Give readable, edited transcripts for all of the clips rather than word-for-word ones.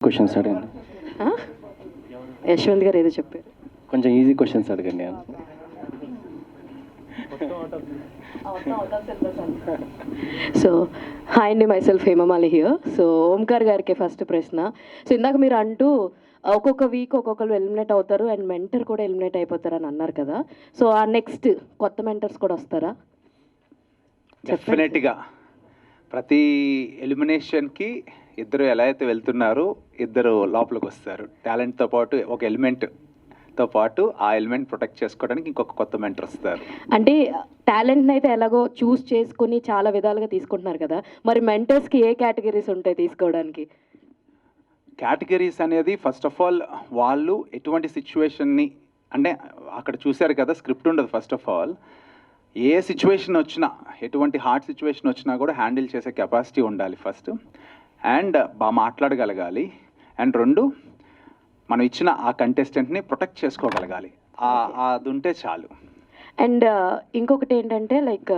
Questions అడగండి. యశ్వంత్ గారు ఏదో చెప్పారు. కొంచెం ఈజీ క్వశ్చన్స్ అడగండి. సో హాయ్ అండి, my self Hemamali here. So Omkar గారికి ఫస్ట్ ప్రశ్న. సో ఇందాక మీరు అంటూ ఒక్కొక్క వీక్ ఒక్కొక్కరు ఎలిమినేట్ అవుతారు అండ్ మెంటర్ కూడా ఎలిమినేట్ అయిపోతారు అని అన్నారు కదా. సో ఆ నెక్స్ట్ కొత్త మెంటర్స్ కూడా వస్తారా? డెఫినెట్గా ప్రతి ఎలిమినేషన్కి ఇద్దరు ఎలా అయితే వెళ్తున్నారో ఇద్దరు లోపలికి వస్తారు. టాలెంట్తో పాటు ఒక ఎలిమెంట్తో పాటు ఆ ఎలిమెంట్ ప్రొటెక్ట్ చేసుకోవడానికి ఇంకొక కొత్త మెంటర్ వస్తారు. అంటే టాలెంట్ని అయితే ఎలాగో చూస్ చేసుకుని చాలా విధాలుగా తీసుకుంటున్నారు కదా, మరి మెంటర్స్కి ఏ కేటగిరీస్ ఉంటాయి తీసుకోవడానికి? కేటగిరీస్ అనేది ఫస్ట్ ఆఫ్ ఆల్ వాళ్ళు ఎటువంటి సిచ్యువేషన్ని, అంటే అక్కడ చూశారు కదా స్క్రిప్ట్ ఉండదు. First of all A situation వచ్చినా, ఎటువంటి హార్డ్ సిచ్యువేషన్ వచ్చినా కూడా హ్యాండిల్ చేసే కెపాసిటీ ఉండాలి ఫస్ట్. అండ్ బాగా మాట్లాడగలగాలి. అండ్ రెండు, మనం ఇచ్చిన ఆ కంటెస్టెంట్ని ప్రొటెక్ట్ చేసుకోగలగాలి. అది ఉంటే చాలు. అండ్ ఇంకొకటి ఏంటంటే లైక్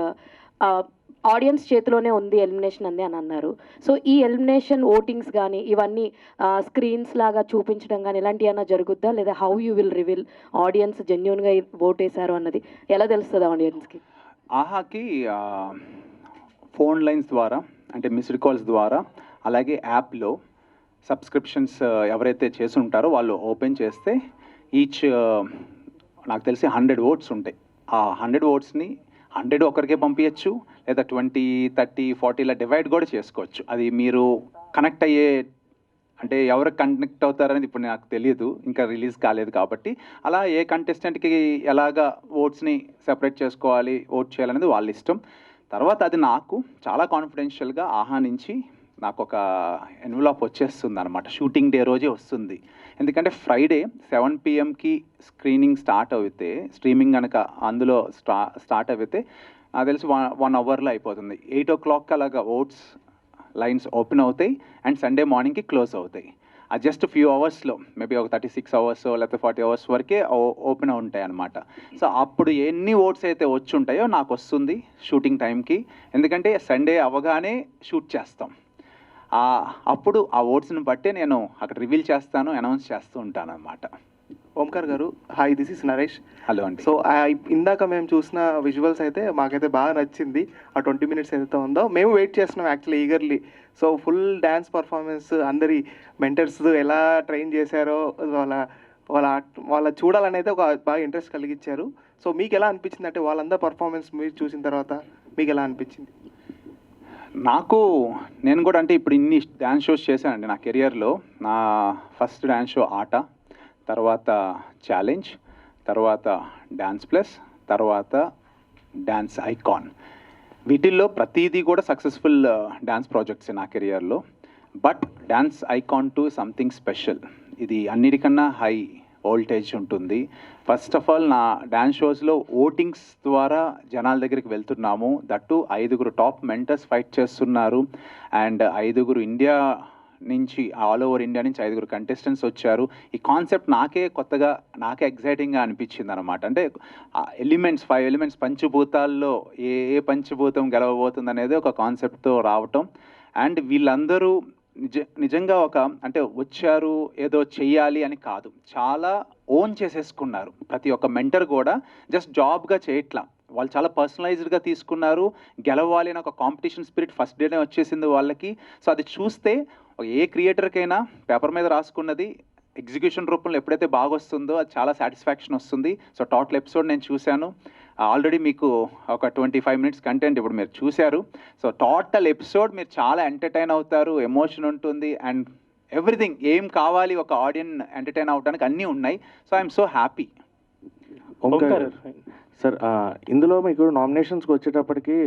ఆడియన్స్ చేతిలోనే ఉంది ఎలిమినేషన్ అంది అని అన్నారు. సో ఈ ఎలిమినేషన్ ఓటింగ్స్ కానీ ఇవన్నీ స్క్రీన్స్ లాగా చూపించడం కానీ ఇలాంటివి ఏమైనా జరుగుద్దా, లేదా how you will reveal audience జెన్యున్గా ఓట్ వేశారు అన్నది ఎలా తెలుస్తుంది ఆడియన్స్కి? ఆహాకి ఫోన్ లైన్స్ ద్వారా, అంటే మిస్డ్ కాల్స్ ద్వారా, అలాగే యాప్లో సబ్స్క్రిప్షన్స్ ఎవరైతే చేసి ఉంటారో వాళ్ళు ఓపెన్ చేస్తే ఈచ్ నాకు తెలిసి 100 ఓట్స్ ఉంటాయి. ఆ 100 ఓట్స్ని 100 ఒకరికే పంపించచ్చు, లేదా 20, 30, 40 ఇలా డివైడ్ కూడా చేసుకోవచ్చు. అది మీరు కనెక్ట్ అయ్యే, అంటే ఎవరికి కనెక్ట్ అవుతారనేది ఇప్పుడు నాకు తెలియదు, ఇంకా రిలీజ్ కాలేదు కాబట్టి. అలా ఏ కంటెస్టెంట్కి ఎలాగా ఓట్స్ని సెపరేట్ చేసుకోవాలి, ఓట్ చేయాలనేది వాళ్ళ ఇష్టం. తర్వాత అది నాకు చాలా కాన్ఫిడెన్షియల్గా ఆహా నుంచి నాకు ఒక ఎన్వలాప్ వచ్చేస్తుంది అనమాట. షూటింగ్ డే రోజే వస్తుంది. ఎందుకంటే ఫ్రైడే 7 PM స్క్రీనింగ్ స్టార్ట్ అయితే, స్ట్రీమింగ్ కనుక అందులో స్టార్ట్ అయితే నాకు తెలిసి 1 అవర్లో అయిపోతుంది. 8 o'clock అలాగా ఓట్స్ లైన్స్ ఓపెన్ అవుతాయి అండ్ సండే మార్నింగ్కి క్లోజ్ అవుతాయి. అది జస్ట్ ఫ్యూ అవర్స్లో, మేబీ ఒక 36 hours లేకపోతే 40 hours వరకే ఓపెన్ ఉంటాయి అనమాట. సో అప్పుడు ఎన్ని ఓట్స్ అయితే వచ్చి ఉంటాయో నాకు వస్తుంది షూటింగ్ టైంకి. ఎందుకంటే సండే అవగానే షూట్ చేస్తాం. అప్పుడు ఆ ఓట్స్ని బట్టే నేను అక్కడ రివీల్ చేస్తాను, అనౌన్స్ చేస్తూ ఉంటాను అనమాట. ఓంకార్ గారు, hi, this is Naresh. Hello అండి. సో ఇందాక మేము చూసిన విజువల్స్ అయితే మాకైతే బాగా నచ్చింది. ఆ 20 minutes ఏదైతే ఉందో మేము వెయిట్ చేస్తున్నాం actually eagerly. So full dance performance, అందరి మెంటర్స్ ఎలా ట్రైన్ చేశారో వాళ్ళ వాళ్ళ వాళ్ళ చూడాలని అయితే ఒక బాగా ఇంట్రెస్ట్ కలిగించారు. సో మీకు ఎలా అనిపించింది, అంటే వాళ్ళందరూ పర్ఫార్మెన్స్ మీరు చూసిన తర్వాత మీకు ఎలా అనిపించింది? నేను కూడా అంటే ఇప్పుడు ఇన్ని డ్యాన్స్ షోస్ చేశానండి నా కెరియర్లో. నా ఫస్ట్ డ్యాన్స్ షో ఆట, తర్వాత ఛాలెంజ్, తర్వాత డ్యాన్స్ ప్లస్, తర్వాత డ్యాన్స్ ఐకాన్. వీటిల్లో ప్రతిదీ కూడా సక్సెస్ఫుల్ డ్యాన్స్ ప్రాజెక్ట్స్ నా కెరియర్లో. But dance icon 2 something special. ఇది అన్నిటికన్నా హై వోల్టేజ్ ఉంటుంది. ఫస్ట్ ఆఫ్ ఆల్ నా డ్యాన్స్ షోస్లో ఓటింగ్స్ ద్వారా జనాల దగ్గరికి వెళ్తున్నాము. దట్టు 5 టాప్ మెంటర్స్ ఫైట్ చేస్తున్నారు. అండ్ 5 ఇండియా నుంచి, ఆల్ ఓవర్ ఇండియా నుంచి 5 కంటెస్టెంట్స్ వచ్చారు. ఈ కాన్సెప్ట్ నాకే కొత్తగా, నాకే ఎగ్జైటింగ్గా అనిపించింది అనమాట. అంటే 5 ఎలిమెంట్స్ పంచభూతాల్లో ఏ ఏ పంచభూతం గెలవబోతుంది అనేది ఒక కాన్సెప్ట్తో రావటం. అండ్ వీళ్ళందరూ నిజంగా అంటే వచ్చారు ఏదో చెయ్యాలి అని కాదు, చాలా ఓన్ చేసేసుకున్నారు. ప్రతి ఒక్క మెంటర్ కూడా జస్ట్ జాబ్గా చేయట్లా, వాళ్ళు చాలా పర్సనలైజ్డ్గా తీసుకున్నారు. గెలవాలి అని ఒక కాంపిటీషన్ స్పిరిట్ ఫస్ట్ డేనే వచ్చేసింది వాళ్ళకి. సో అది చూస్తే ఏ క్రియేటర్కైనా పేపర్ మీద రాసుకున్నది ఎగ్జిక్యూషన్ రూపంలో ఎప్పుడైతే బాగా వస్తుందో అది చాలా సాటిస్ఫాక్షన్ వస్తుంది. సో టోటల్ ఎపిసోడ్ నేను చూశాను. ఆల్రెడీ మీకు ఒక 25 minutes కంటెంట్ ఇప్పుడు మీరు చూశారు. సో టోటల్ ఎపిసోడ్ మీరు చాలా ఎంటర్టైన్ అవుతారు, ఎమోషన్ ఉంటుంది, అండ్ ఎవ్రీథింగ్ ఏం కావాలి ఒక ఆడియన్ ఎంటర్టైన్ అవడానికి అన్నీ ఉన్నాయి. So I'm so happy. Omkar sir, ఇందులో మీకు నామినేషన్స్కి వచ్చేటప్పటికి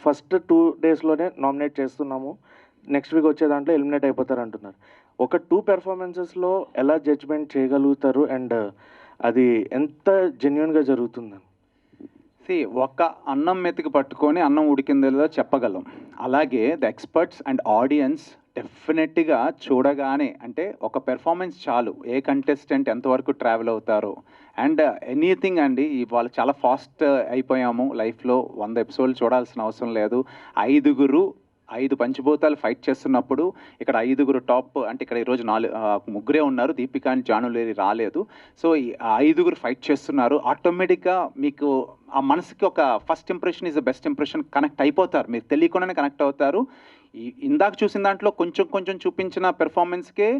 ఫస్ట్ 2 daysలోనే నామినేట్ చేస్తున్నాము, నెక్స్ట్ వీక్ వచ్చే దాంట్లో ఎలిమినేట్ అయిపోతారు అంటున్నారు. ఒక 2 performancesలో ఎలా జడ్జ్మెంట్ చేయగలుగుతారు అండ్ అది ఎంత జెన్యున్గా జరుగుతుందని? ఒక్క అన్నం మెతికి పట్టుకొని అన్నం ఉడికిందో చెప్పగలం. అలాగే ద ఎక్స్పర్ట్స్ అండ్ ఆడియన్స్ డెఫినెట్గా చూడగానే, అంటే ఒక పెర్ఫార్మెన్స్ చాలు ఏ కంటెస్టెంట్ ఎంతవరకు ట్రావెల్ అవుతారో. అండ్ ఎనీథింగ్ అండి, వాళ్ళు చాలా ఫాస్ట్ అయిపోయాము లైఫ్లో. 100 episodes చూడాల్సిన అవసరం లేదు. 5 5 పంచభూతాలు ఫైట్ చేస్తున్నప్పుడు ఇక్కడ 5గురు టాప్, అంటే ఇక్కడ ఈరోజు 3 ఉన్నారు, దీపిక అండ్ జానులేరి రాలేదు. సో ఈ 5గురు ఫైట్ చేస్తున్నారు. ఆటోమేటిక్గా మీకు ఆ మనసుకి ఒక first impression is the best impression connect అయిపోతారు, మీరు తెలియకుండానే కనెక్ట్ అవుతారు. ఇందాక చూసిన దాంట్లో కొంచెం కొంచెం చూపించిన పెర్ఫార్మెన్స్కే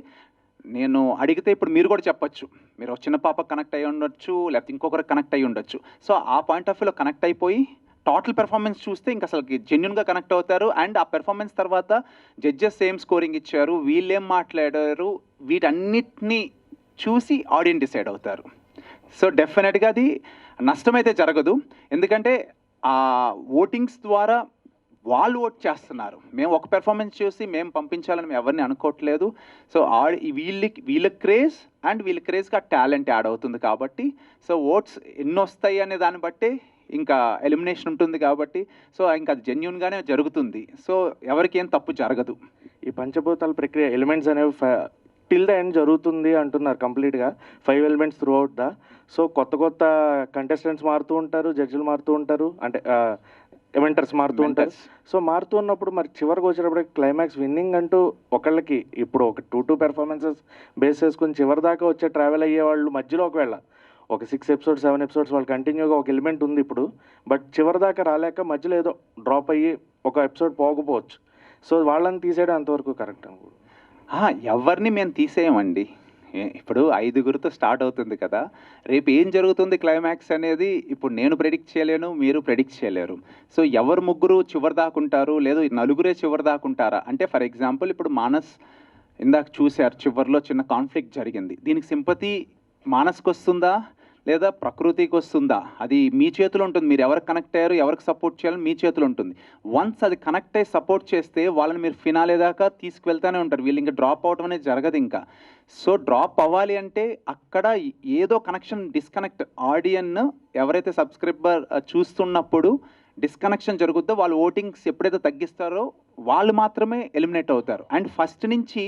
నేను అడిగితే ఇప్పుడు మీరు కూడా చెప్పొచ్చు, మీరు ఒక చిన్న పాప కనెక్ట్ అయ్యి ఉండొచ్చు, లేకపోతే ఇంకొకరికి కనెక్ట్ అయ్యి ఉండొచ్చు. సో ఆ పాయింట్ ఆఫ్ వ్యూలో కనెక్ట్ అయిపోయి టోటల్ పెర్ఫార్మెన్స్ చూస్తే ఇంకా అసలు జెన్యున్గా కనెక్ట్ అవుతారు. అండ్ ఆ పెర్ఫార్మెన్స్ తర్వాత జడ్జెస్ సేమ్ స్కోరింగ్ ఇచ్చారు, వీళ్ళేం మాట్లాడారు, వీటన్నిటినీ చూసి ఆడియన్స్ డిసైడ్ అవుతారు. సో డెఫినెట్గా అది నష్టమైతే జరగదు, ఎందుకంటే ఆ ఓటింగ్స్ ద్వారా వాళ్ళు ఓట్ చేస్తున్నారు. మేము ఒక పెర్ఫార్మెన్స్ చూసి మేము పంపించాలని మేము ఎవరిని అనుకోవట్లేదు. సో వీళ్ళ క్రేజ్ అండ్ వీళ్ళ క్రేజ్కి ఆ టాలెంట్ యాడ్ అవుతుంది కాబట్టి, సో ఓట్స్ ఎన్ని వస్తాయి అనే దాన్ని బట్టి ఇంకా ఎలిమినేషన్ ఉంటుంది కాబట్టి, సో ఇంకా అది జెన్యున్గానే జరుగుతుంది. సో ఎవరికి ఏం తప్పు జరగదు. ఈ పంచభూతాల ప్రక్రియ ఎలిమెంట్స్ అనేవి టిల్ ద ఎండ్ జరుగుతుంది అంటున్నారు కంప్లీట్గా, 5 elements through out the. So కొత్త కంటెస్టెంట్స్ మారుతూ ఉంటారు, జడ్జిలు మారుతూ ఉంటారు, అంటే ఎవెంటర్స్ మారుతూ ఉంటారు. సో మారుతూ ఉన్నప్పుడు మరి చివరికి వచ్చేటప్పుడు క్లైమాక్స్ విన్నింగ్ అంటూ ఒకళ్ళకి ఇప్పుడు ఒక 2 పెర్ఫార్మెన్సెస్ బేస్ చేసుకుని చివరి దాకా వచ్చే ట్రావెల్ అయ్యే వాళ్ళు మధ్యలో ఒకవేళ ఒక 6 ఎపిసోడ్స్ 7 ఎపిసోడ్స్ వాళ్ళు కంటిన్యూగా ఒక ఎలిమెంట్ ఉంది ఇప్పుడు, బట్ చివరి దాకా రాలేక మధ్యలో ఏదో డ్రాప్ అయ్యి ఒక ఎపిసోడ్ పోకపోవచ్చు. సో వాళ్ళని తీసేయడం అంతవరకు కరెక్ట్ అనుకో. ఎవరిని మేము తీసేయమండి. ఇప్పుడు 5గురితో స్టార్ట్ అవుతుంది కదా, రేపు ఏం జరుగుతుంది క్లైమాక్స్ అనేది ఇప్పుడు నేను ప్రెడిక్ట్ చేయలేను, మీరు ప్రెడిక్ట్ చేయలేరు. సో ఎవరు 3 చివరి దాకుంటారు, లేదు 4 చివరి దాకుంటారా అంటే, ఫర్ ఎగ్జాంపుల్ ఇప్పుడు మానస్ ఇందాక చూశారు చివరిలో చిన్న కాన్ఫ్లిక్ట్ జరిగింది, దీనికి సింపతి మానస్కి వస్తుందా లేదా ప్రకృతికి వస్తుందా, అది మీ చేతిలో ఉంటుంది. మీరు ఎవరికి కనెక్ట్ అయ్యారు, ఎవరికి సపోర్ట్ చేయాలని మీ చేతిలో ఉంటుంది. వన్స్ అది కనెక్ట్ అయ్యి సపోర్ట్ చేస్తే వాళ్ళని మీరు ఫినాలే దాకా తీసుకువెళ్తూనే ఉంటారు, వీళ్ళు ఇంకా డ్రాప్ అవడం అనేది జరగదు ఇంకా. సో డ్రాప్ అవ్వాలి అంటే అక్కడ ఏదో కనెక్షన్ డిస్కనెక్ట్, ఆడియన్ ఎవరైతే సబ్స్క్రైబర్ చూస్తున్నప్పుడు డిస్కనెక్షన్ జరుగుద్దో వాళ్ళు ఓటింగ్స్ ఎప్పుడైతే తగ్గిస్తారో వాళ్ళు మాత్రమే ఎలిమినేట్ అవుతారు. అండ్ ఫస్ట్ నుంచి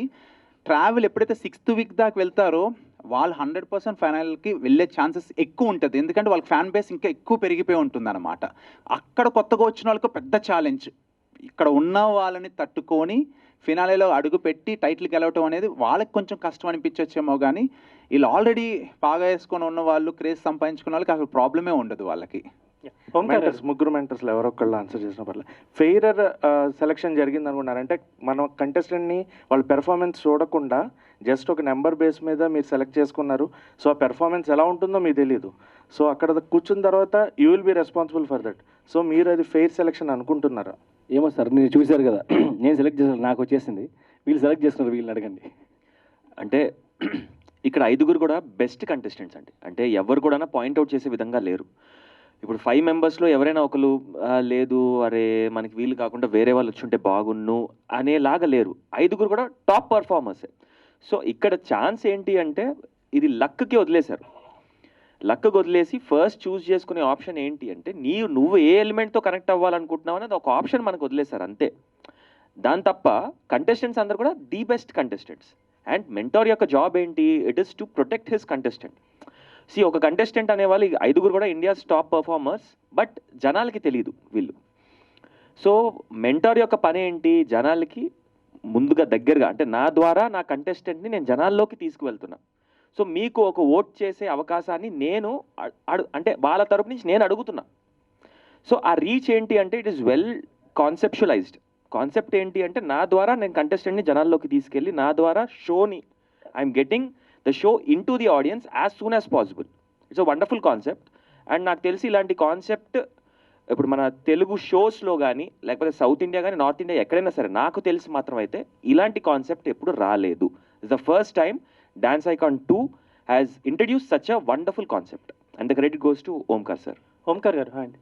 ట్రావెల్ ఎప్పుడైతే 6th వీక్ దాకా వెళ్తారో వాళ్ళు 100% ఫైనల్కి వెళ్ళే ఛాన్సెస్ ఎక్కువ ఉంటుంది, ఎందుకంటే వాళ్ళకి ఫ్యాన్ బేస్ ఇంకా ఎక్కువ పెరిగిపోయి ఉంటుంది అనమాట. అక్కడ కొత్తగా వచ్చిన వాళ్ళకి పెద్ద ఛాలెంజ్, ఇక్కడ ఉన్న వాళ్ళని తట్టుకొని ఫినాలేలో అడుగు పెట్టి టైటిల్ గెలవటం అనేది వాళ్ళకి కొంచెం కష్టం అనిపించచ్చేమో, కానీ వీళ్ళు ఆల్రెడీ బాగా వేసుకొని ఉన్న వాళ్ళు, క్రేజ్ సంపాదించుకున్న వాళ్ళకి అసలు ప్రాబ్లమే ఉండదు వాళ్ళకి. ముగ్గురు మెంటర్స్లో ఎవరొక్కళ్ళు ఆన్సర్ చేసిన పర్లేదు. ఫెయిరర్ సెలక్షన్ జరిగింది అనుకున్నారు అంటే మన కంటెస్టెంట్ని వాళ్ళ పెర్ఫార్మెన్స్ చూడకుండా జస్ట్ ఒక నెంబర్ బేస్ మీద మీరు సెలెక్ట్ చేసుకున్నారు. సో ఆ పెర్ఫార్మెన్స్ ఎలా ఉంటుందో మీకు తెలియదు. సో అక్కడ కూర్చున్న తర్వాత you will be responsible for that. So మీరు అది ఫెయిర్ సెలక్షన్ అనుకుంటున్నారా? ఏమో సార్, మీరు చూశారు కదా, నేను సెలెక్ట్ చేసాను, నాకు వచ్చేసింది, వీళ్ళు సెలెక్ట్ చేస్తున్నారు, వీళ్ళని అడగండి. అంటే ఇక్కడ 5గురు కూడా బెస్ట్ కంటెస్టెంట్స్ అండి, అంటే ఎవరు కూడా పాయింట్అవుట్ చేసే విధంగా లేరు. ఇప్పుడు 5 మెంబర్స్లో ఎవరైనా ఒకరు లేదు అరే మనకి వీళ్ళు కాకుండా వేరే వాళ్ళు వచ్చుంటే బాగున్ను అనేలాగా లేరు. 5గురు కూడా టాప్ పర్ఫార్మర్సే. సో ఇక్కడ ఛాన్స్ ఏంటి అంటే ఇది లక్కి వదిలేశారు. లక్కి వదిలేసి ఫస్ట్ చూస్ చేసుకునే ఆప్షన్ ఏంటి అంటే నువ్వు ఏ ఎలిమెంట్తో కనెక్ట్ అవ్వాలనుకుంటున్నావు అనేది ఒక ఆప్షన్ మనకు వదిలేశారు అంతే. దాని తప్ప కంటెస్టెంట్స్ అందరు కూడా the best contestants. And mentor యొక్క జాబ్ ఏంటి, it is to protect his contestant. ఒక కంటెస్టెంట్ అనేవాళ్ళు 5గురు కూడా ఇండియాస్ టాప్ పర్ఫార్మర్స్, బట్ జనాలకి తెలియదు వీళ్ళు. సో మెంటార్ యొక్క పని ఏంటి, జనాలకి ముందుగా దగ్గరగా, అంటే నా ద్వారా నా కంటెస్టెంట్ని నేను జనాల్లోకి తీసుకువెళ్తున్నా. సో మీకు ఒక ఓట్ చేసే అవకాశాన్ని నేను అంటే వాళ్ళ తరపు నుంచి నేను అడుగుతున్నా. సో ఆ రీచ్ ఏంటి అంటే it is well conceptualised. Concept ఏంటి అంటే నా ద్వారా నేను కంటెస్టెంట్ని జనాల్లోకి తీసుకెళ్ళి నా ద్వారా షోని I'm getting the show in to the audience as soon as possible. It's a wonderful concept. And నాకు తెలిసి ఇలాంటి కాన్సెప్ట్ ఇప్పుడు మన తెలుగు షోస్లో కానీ లేకపోతే సౌత్ ఇండియా కానీ నార్త్ ఇండియా ఎక్కడైనా సరే నాకు తెలిసి మాత్రం అయితే ఇలాంటి కాన్సెప్ట్ ఎప్పుడు రాలేదు. It's the first time dance icon 2 has introduce such a wonderful concept and the credit goes to Omkar sir. Omkar గారు అండి,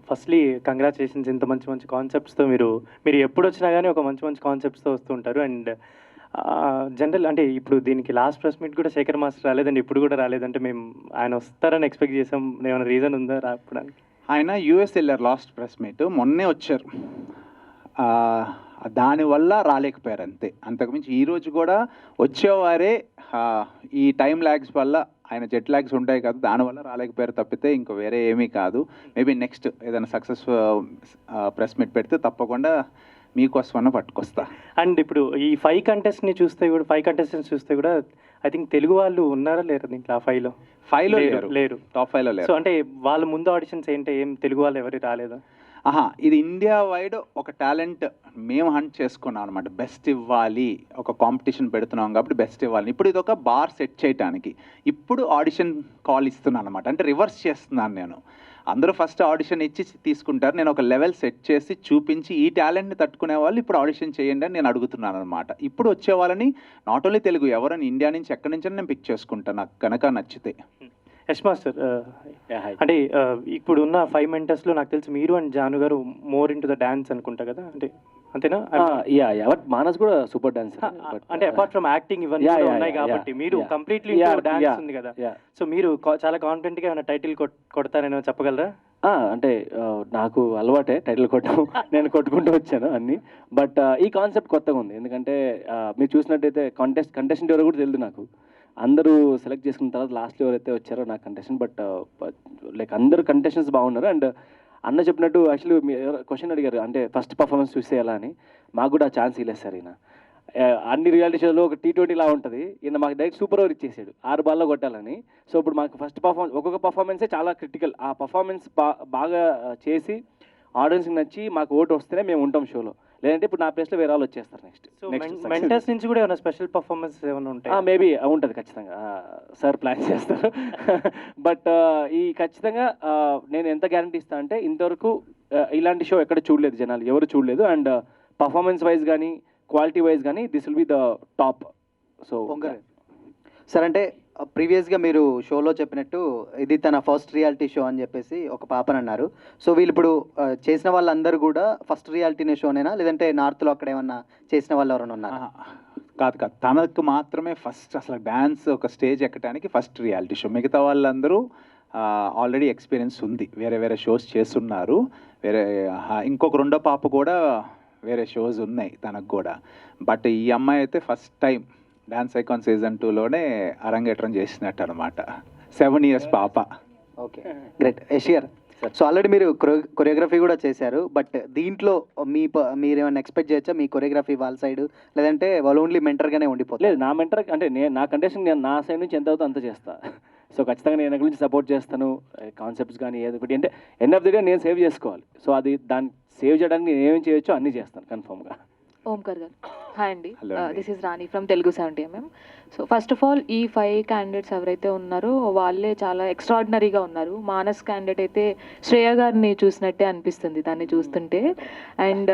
ఫస్ట్లీ కంగ్రాచులేషన్స్. ఇంత మంచి మంచి కాన్సెప్ట్స్తో మీరు ఎప్పుడు వచ్చినా కానీ ఒక మంచి మంచి కాన్సెప్ట్స్తో వస్తూ ఉంటారు. అండ్ జనరల్ అంటే ఇప్పుడు దీనికి లాస్ట్ ప్రెస్ మీట్ కూడా శేఖర్ మాస్టర్ రాలేదండి, ఇప్పుడు కూడా రాలేదంటే మేము ఆయన వస్తారని ఎక్స్పెక్ట్ చేసాం. ఏమైనా రీజన్ ఉందా రాకపోవడానికి? ఆయన యూఎస్ వెళ్ళారు లాస్ట్ ప్రెస్ మీట్, మొన్నే వచ్చారు, దానివల్ల రాలేకపోయారు అంతే. అంతకుమించి ఈరోజు కూడా వచ్చేవారే ఈ టైం ల్యాగ్స్ వల్ల ఆయన జెట్ ల్యాగ్స్ ఉంటాయి కదా, దానివల్ల రాలేకపోయారు తప్పితే ఇంకో వేరే ఏమీ కాదు. మేబీ నెక్స్ట్ ఏదైనా సక్సెస్ ప్రెస్ మీట్ పెడితే తప్పకుండా మీకోసమన్నా పట్టుకొస్తా. అండ్ ఇప్పుడు ఈ 5 కంటెస్టెంట్స్ చూస్తే కూడా ఐ థింక్ తెలుగు వాళ్ళు ఉన్నారా లేరు దీంట్లో ఆ 5లో? 5లో లేరు. టాప్ 5లో లేరు. సో అంటే వాళ్ళ ముందు ఆడిషన్స్ ఏంటి, ఏం తెలుగు వాళ్ళు ఎవరు రాలేదా? ఇది ఇండియా వైడ్ ఒక టాలెంట్ మేము హంట్ చేసుకున్నాం అనమాట. బెస్ట్ ఇవ్వాలి, ఒక కాంపిటీషన్ పెడుతున్నాం కాబట్టి బెస్ట్ ఇవ్వాలి. ఇప్పుడు ఇది ఒక బార్ సెట్ చేయడానికి ఇప్పుడు ఆడిషన్ కాల్ ఇస్తున్నాను అనమాట. అంటే రివర్స్ చేస్తున్నాను నేను. అందరూ ఫస్ట్ ఆడిషన్ ఇచ్చి తీసుకుంటారు, నేను ఒక లెవెల్ సెట్ చేసి చూపించి ఈ టాలెంట్ని తట్టుకునే వాళ్ళు ఇప్పుడు ఆడిషన్ చేయండి అని నేను అడుగుతున్నాను అనమాట. ఇప్పుడు వచ్చే వాళ్ళని నాట్ ఓన్లీ తెలుగు, ఎవరైనా ఇండియా నుంచి ఎక్కడి నుంచి నేను పిక్ చేసుకుంటాను నాకు కనుక నచ్చితే. యష్ మాస్టర్, అంటే ఇప్పుడు ఉన్న 5 మెంటర్స్లో నాకు తెలిసి మీరు అండ్ జాను గారు మోర్ ఇంటు ద డాన్స్ అనుకుంటా కదా, అంటే అంతేనా? బట్ మానస్ కూడా సూపర్ డాన్సర్. అంటే అపార్ట్ ఫ్రమ్ యాక్టింగ్ ఇవన్నీ కూడా ఉన్నాయి కాబట్టి మీరు కంప్లీట్లీ డాన్స్ ఉంది కదా, సో మీరు చాలా కాన్ఫిడెంట్గా ఏమైనా టైటిల్ కొడతారని చెప్పగలరా? అంటే నాకు అలవాటే టైటిల్ కొట్టడం, నేను కొట్టుకుంటూ వచ్చాను అన్నీ. బట్ ఈ కాన్సెప్ట్ కొత్తగా ఉంది, ఎందుకంటే మీరు చూసినట్టయితే కంటెస్టెంట్ ఎవరో కూడా తెలియదు నాకు. అందరూ సెలెక్ట్ చేసుకున్న తర్వాత లాస్ట్లో ఎవరైతే వచ్చారో నాకు కంటెస్టెంట్, బట్ లైక్ అందరూ కంటెస్టెంట్స్ బాగున్నారు. అండ్ అన్న చెప్పినట్టు యాక్చువల్లీ మీరు క్వశ్చన్ అడిగారు, అంటే ఫస్ట్ పర్ఫార్మెన్స్ చూసేయాలా అని. మాకు కూడా ఆ ఛాన్స్ ఇవ్వలేదు సార్ ఈయన. అన్ని రియాలిటీ షోలో ఒక T20 లా ఉంటుంది, ఈయన మాకు డైరెక్ట్ సూపర్ ఓవర్ ఇచ్చేసాడు 6 బాల్లో కొట్టాలని. సో ఇప్పుడు మాకు ఫస్ట్ ఒక్కొక్క పర్ఫార్మెన్సే చాలా క్రిటికల్. ఆ పర్ఫార్మెన్స్ బాగా చేసి ఆడియన్స్కి నచ్చి మాకు ఓటు వస్తేనే మేము ఉంటాం షోలో, లేదంటే ఇప్పుడు నా ప్లేస్లో వేరే వాళ్ళు వచ్చేస్తారు నెక్స్ట్. మెంటర్స్ నుంచి కూడా ఏమైనా స్పెషల్ పర్ఫార్మెన్స్ ఏమైనా ఉంటాయి? మేబీ ఉంటుంది ఖచ్చితంగా, సార్ ప్లాన్ చేస్తారు. బట్ ఈ ఖచ్చితంగా నేను ఎంత గ్యారంటీ ఇస్తాను అంటే ఇంతవరకు ఇలాంటి షో ఎక్కడ చూడలేదు, జనాలు ఎవరు చూడలేదు. అండ్ పర్ఫార్మెన్స్ వైజ్ కానీ క్వాలిటీ వైజ్ కానీ this will be the top. So sir, అంటే ప్రీవియస్గా మీరు షోలో చెప్పినట్టు ఇది తన ఫస్ట్ రియాలిటీ షో అని చెప్పేసి ఒక పాపని అన్నారు. సో వీళ్ళు ఇప్పుడు చేసిన వాళ్ళందరూ కూడా ఫస్ట్ రియాలిటీ షోనేనా, లేదంటే నార్త్లో అక్కడ ఏమన్నా చేసిన వాళ్ళు ఎవరైనా ఉన్నారా? కాదు, తనకు మాత్రమే ఫస్ట్ అసలు డ్యాన్స్ ఒక స్టేజ్ ఎక్కడానికి ఫస్ట్ రియాలిటీ షో. మిగతా వాళ్ళందరూ ఆల్రెడీ ఎక్స్పీరియన్స్ ఉంది, వేరే వేరే షోస్ చేస్తున్నారు. ఇంకొక రెండో పాప కూడా వేరే షోస్ ఉన్నాయి తనకు కూడా. బట్ ఈ అమ్మాయి అయితే first time dance icon season 2లోనే అరంగేట్రం చేసినట్టు అనమాట. 7 years పాప. Okay, great. యషియర్, సో ఆల్రెడీ మీరు కొరియోగ్రఫీ కూడా చేశారు, బట్ దీంట్లో మీరు ఏమైనా ఎక్స్పెక్ట్ చేయొచ్చా మీ కొరియోగ్రఫీ వాళ్ళ సైడ్, లేదంటే వాళ్ళు ఓన్లీ మెంటర్గానే ఉండిపోతుంది? లేదు, నా మెంటర్ అంటే నా కండిషన్ నేను నా సైడ్ నుంచి ఎంత అవుతుందో అంత చేస్తా. సో ఖచ్చితంగా నేను గురించి సపోర్ట్ చేస్తాను, కాన్సెప్ట్స్ కానీ ఏదో ఒకటి. అంటే ఎండ్ ఆఫ్ ది డే నేను సేవ్ చేసుకోవాలి. సో అది దాన్ని సేవ్ చేయడానికి నేను ఏమేమి చేయొచ్చో అన్నీ చేస్తాను కన్ఫర్మ్గా. ఓంకార్ గారు, హాయ్ అండి. Hello అండి. This is Rani from Telugu 70mm. So first of all ఈ 5 క్యాండిడేట్స్ ఎవరైతే ఉన్నారో వాళ్ళే చాలా ఎక్స్ట్రాడినరీగా ఉన్నారు. మానస్ క్యాండిడేట్ అయితే శ్రేయ గారిని చూసినట్టే అనిపిస్తుంది దాన్ని చూస్తుంటే. అండ్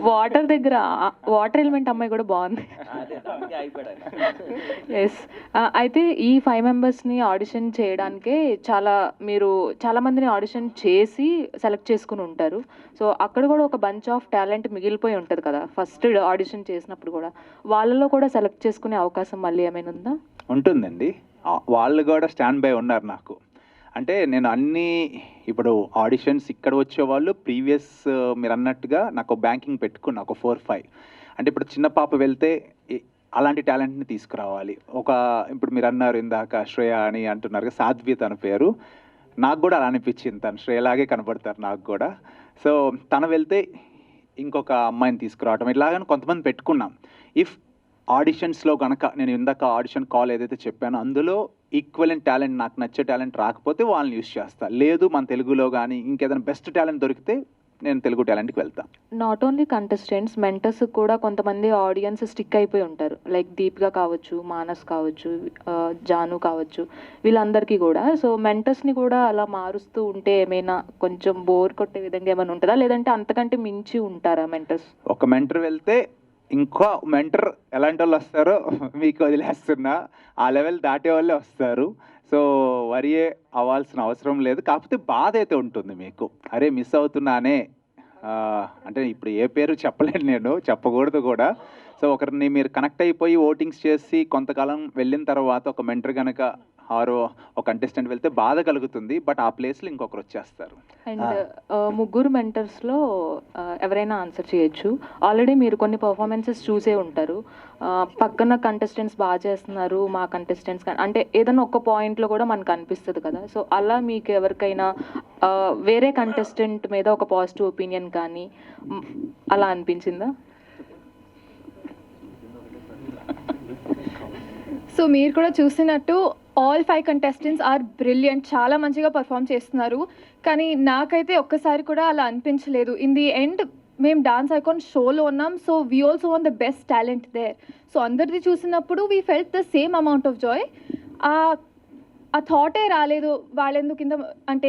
వాటర్ దగ్గర వాటర్ ఎలిమెంట్ అమ్మాయి కూడా బాగుంది. ఎస్, అయితే ఈ 5 మెంబర్స్ని ఆడిషన్ చేయడానికే చాలా మందిని ఆడిషన్ చేసి సెలెక్ట్ చేసుకుని ఉంటారు. సో అక్కడ కూడా ఒక బంచ్ ఆఫ్ టాలెంట్ మిగిలిపోయి ఉంటుంది కదా ఫస్ట్ ఆడిషన్ చేసినప్పుడు కూడా, వాళ్ళలో కూడా సెలెక్ట్ చేసుకునే అవకాశం మళ్ళీ ఏమైనా ఉందా? ఉంటుందండి, వాళ్ళు కూడా స్టాండ్ బై ఉన్నారు నాకు. అంటే నేను ఇప్పుడు ఆడిషన్స్ ఇక్కడ వచ్చేవాళ్ళు ప్రీవియస్ మీరు అన్నట్టుగా నాకు బ్యాంకింగ్ పెట్టుకున్నా ఒక 4-5. అంటే ఇప్పుడు చిన్న పాప వెళ్తే అలాంటి టాలెంట్ని తీసుకురావాలి. ఇప్పుడు మీరు అన్నారు ఇందాక శ్రేయ అని అంటున్నారు, సాధ్వి తన పేరు. నాకు కూడా అలా అనిపించింది, తను శ్రేయలాగే కనపడతారు నాకు కూడా. సో తను వెళ్తే ఇంకొక అమ్మాయిని తీసుకురావటం ఇలాగని కొంతమంది పెట్టుకున్నాం. ఇఫ్ ఆడిషన్స్లో కనుక నేను ఇందాక ఆడిషన్ కాల్ ఏదైతే చెప్పానో అందులో ఈక్వలెంట్ టాలెంట్ నాకు నచ్చే టాలెంట్ రాకపోతే వాళ్ళని యూస్ చేస్తా. లేదు మన తెలుగులో కానీ ఇంకేదైనా బెస్ట్ టాలెంట్ దొరికితే నేను తెలుగు టాలెంట్కి వెళ్తాను. నాట్ ఓన్లీ కంటెస్టెంట్స్, మెంటర్స్ కూడా కొంతమంది ఆడియన్స్ స్టిక్ అయిపోయి ఉంటారు. లైక్ దీపిక కావచ్చు, మానస్ కావచ్చు, జాను కావచ్చు, వీళ్ళందరికీ కూడా. సో మెంటర్స్ని కూడా అలా మారుస్తూ ఉంటే ఏమైనా కొంచెం బోర్ కొట్టే విధంగా ఏమైనా ఉంటుందా, లేదంటే అంతకంటే మించి ఉంటారా మెంటర్స్? ఒక మెంటర్ వెళ్తే ఇంకో మెంటర్ ఎలాంటి వాళ్ళు వస్తారో మీకు వదిలేస్తున్నా, ఆ లెవెల్ దాటే వాళ్ళే వస్తారు. సో వరియే అవ్వాల్సిన అవసరం లేదు. కాకపోతే బాధ అయితే ఉంటుంది మీకు, అరే మిస్ అవుతున్నానే. అంటే ఇప్పుడు ఏ పేరు చెప్పలేను, నేను చెప్పకూడదు కూడా. సో ఒకరిని మీరు కనెక్ట్ అయిపోయి ఓటింగ్స్ చేసి కొంతకాలం వెళ్ళిన తర్వాత ఒక మెంటర్ కనుక ఆరు ఒక కంటెస్టెంట్ వెళ్తే బాధ కలుగుతుంది, బట్ ఆ ప్లేస్లో ఇంకొకరు వచ్చేస్తారు. అండ్ ముగ్గురు మెంటర్స్లో ఎవరైనా ఆన్సర్ చేయొచ్చు. ఆల్రెడీ మీరు కొన్ని పర్ఫార్మెన్సెస్ చూసే ఉంటారు. పక్కన కంటెస్టెంట్స్ బాగా చేస్తున్నారు, మా కంటెస్టెంట్స్ అంటే ఏదైనా ఒక పాయింట్లో కూడా మనకు అనిపిస్తుంది కదా. సో అలా మీకు ఎవరికైనా వేరే కంటెస్టెంట్ మీద ఒక పాజిటివ్ ఒపీనియన్ కానీ అలా అనిపించిందా? సో మీరు కూడా చూసినట్టు ఆల్ 5 కంటెస్టెంట్స్ ఆర్ బ్రిలియంట్, చాలా మంచిగా పర్ఫామ్ చేస్తున్నారు. కానీ నాకైతే ఒక్కసారి కూడా అలా అనిపించలేదు. ఇన్ ది ఎండ్ మేము డాన్స్ ఐకాన్ షోలో ఉన్నాం, so we also want the best talent there. So అందరిది చూసినప్పుడు we felt the same amount of joy. ఆ థాటే రాలేదు వాళ్ళెందుకు కింద అంటే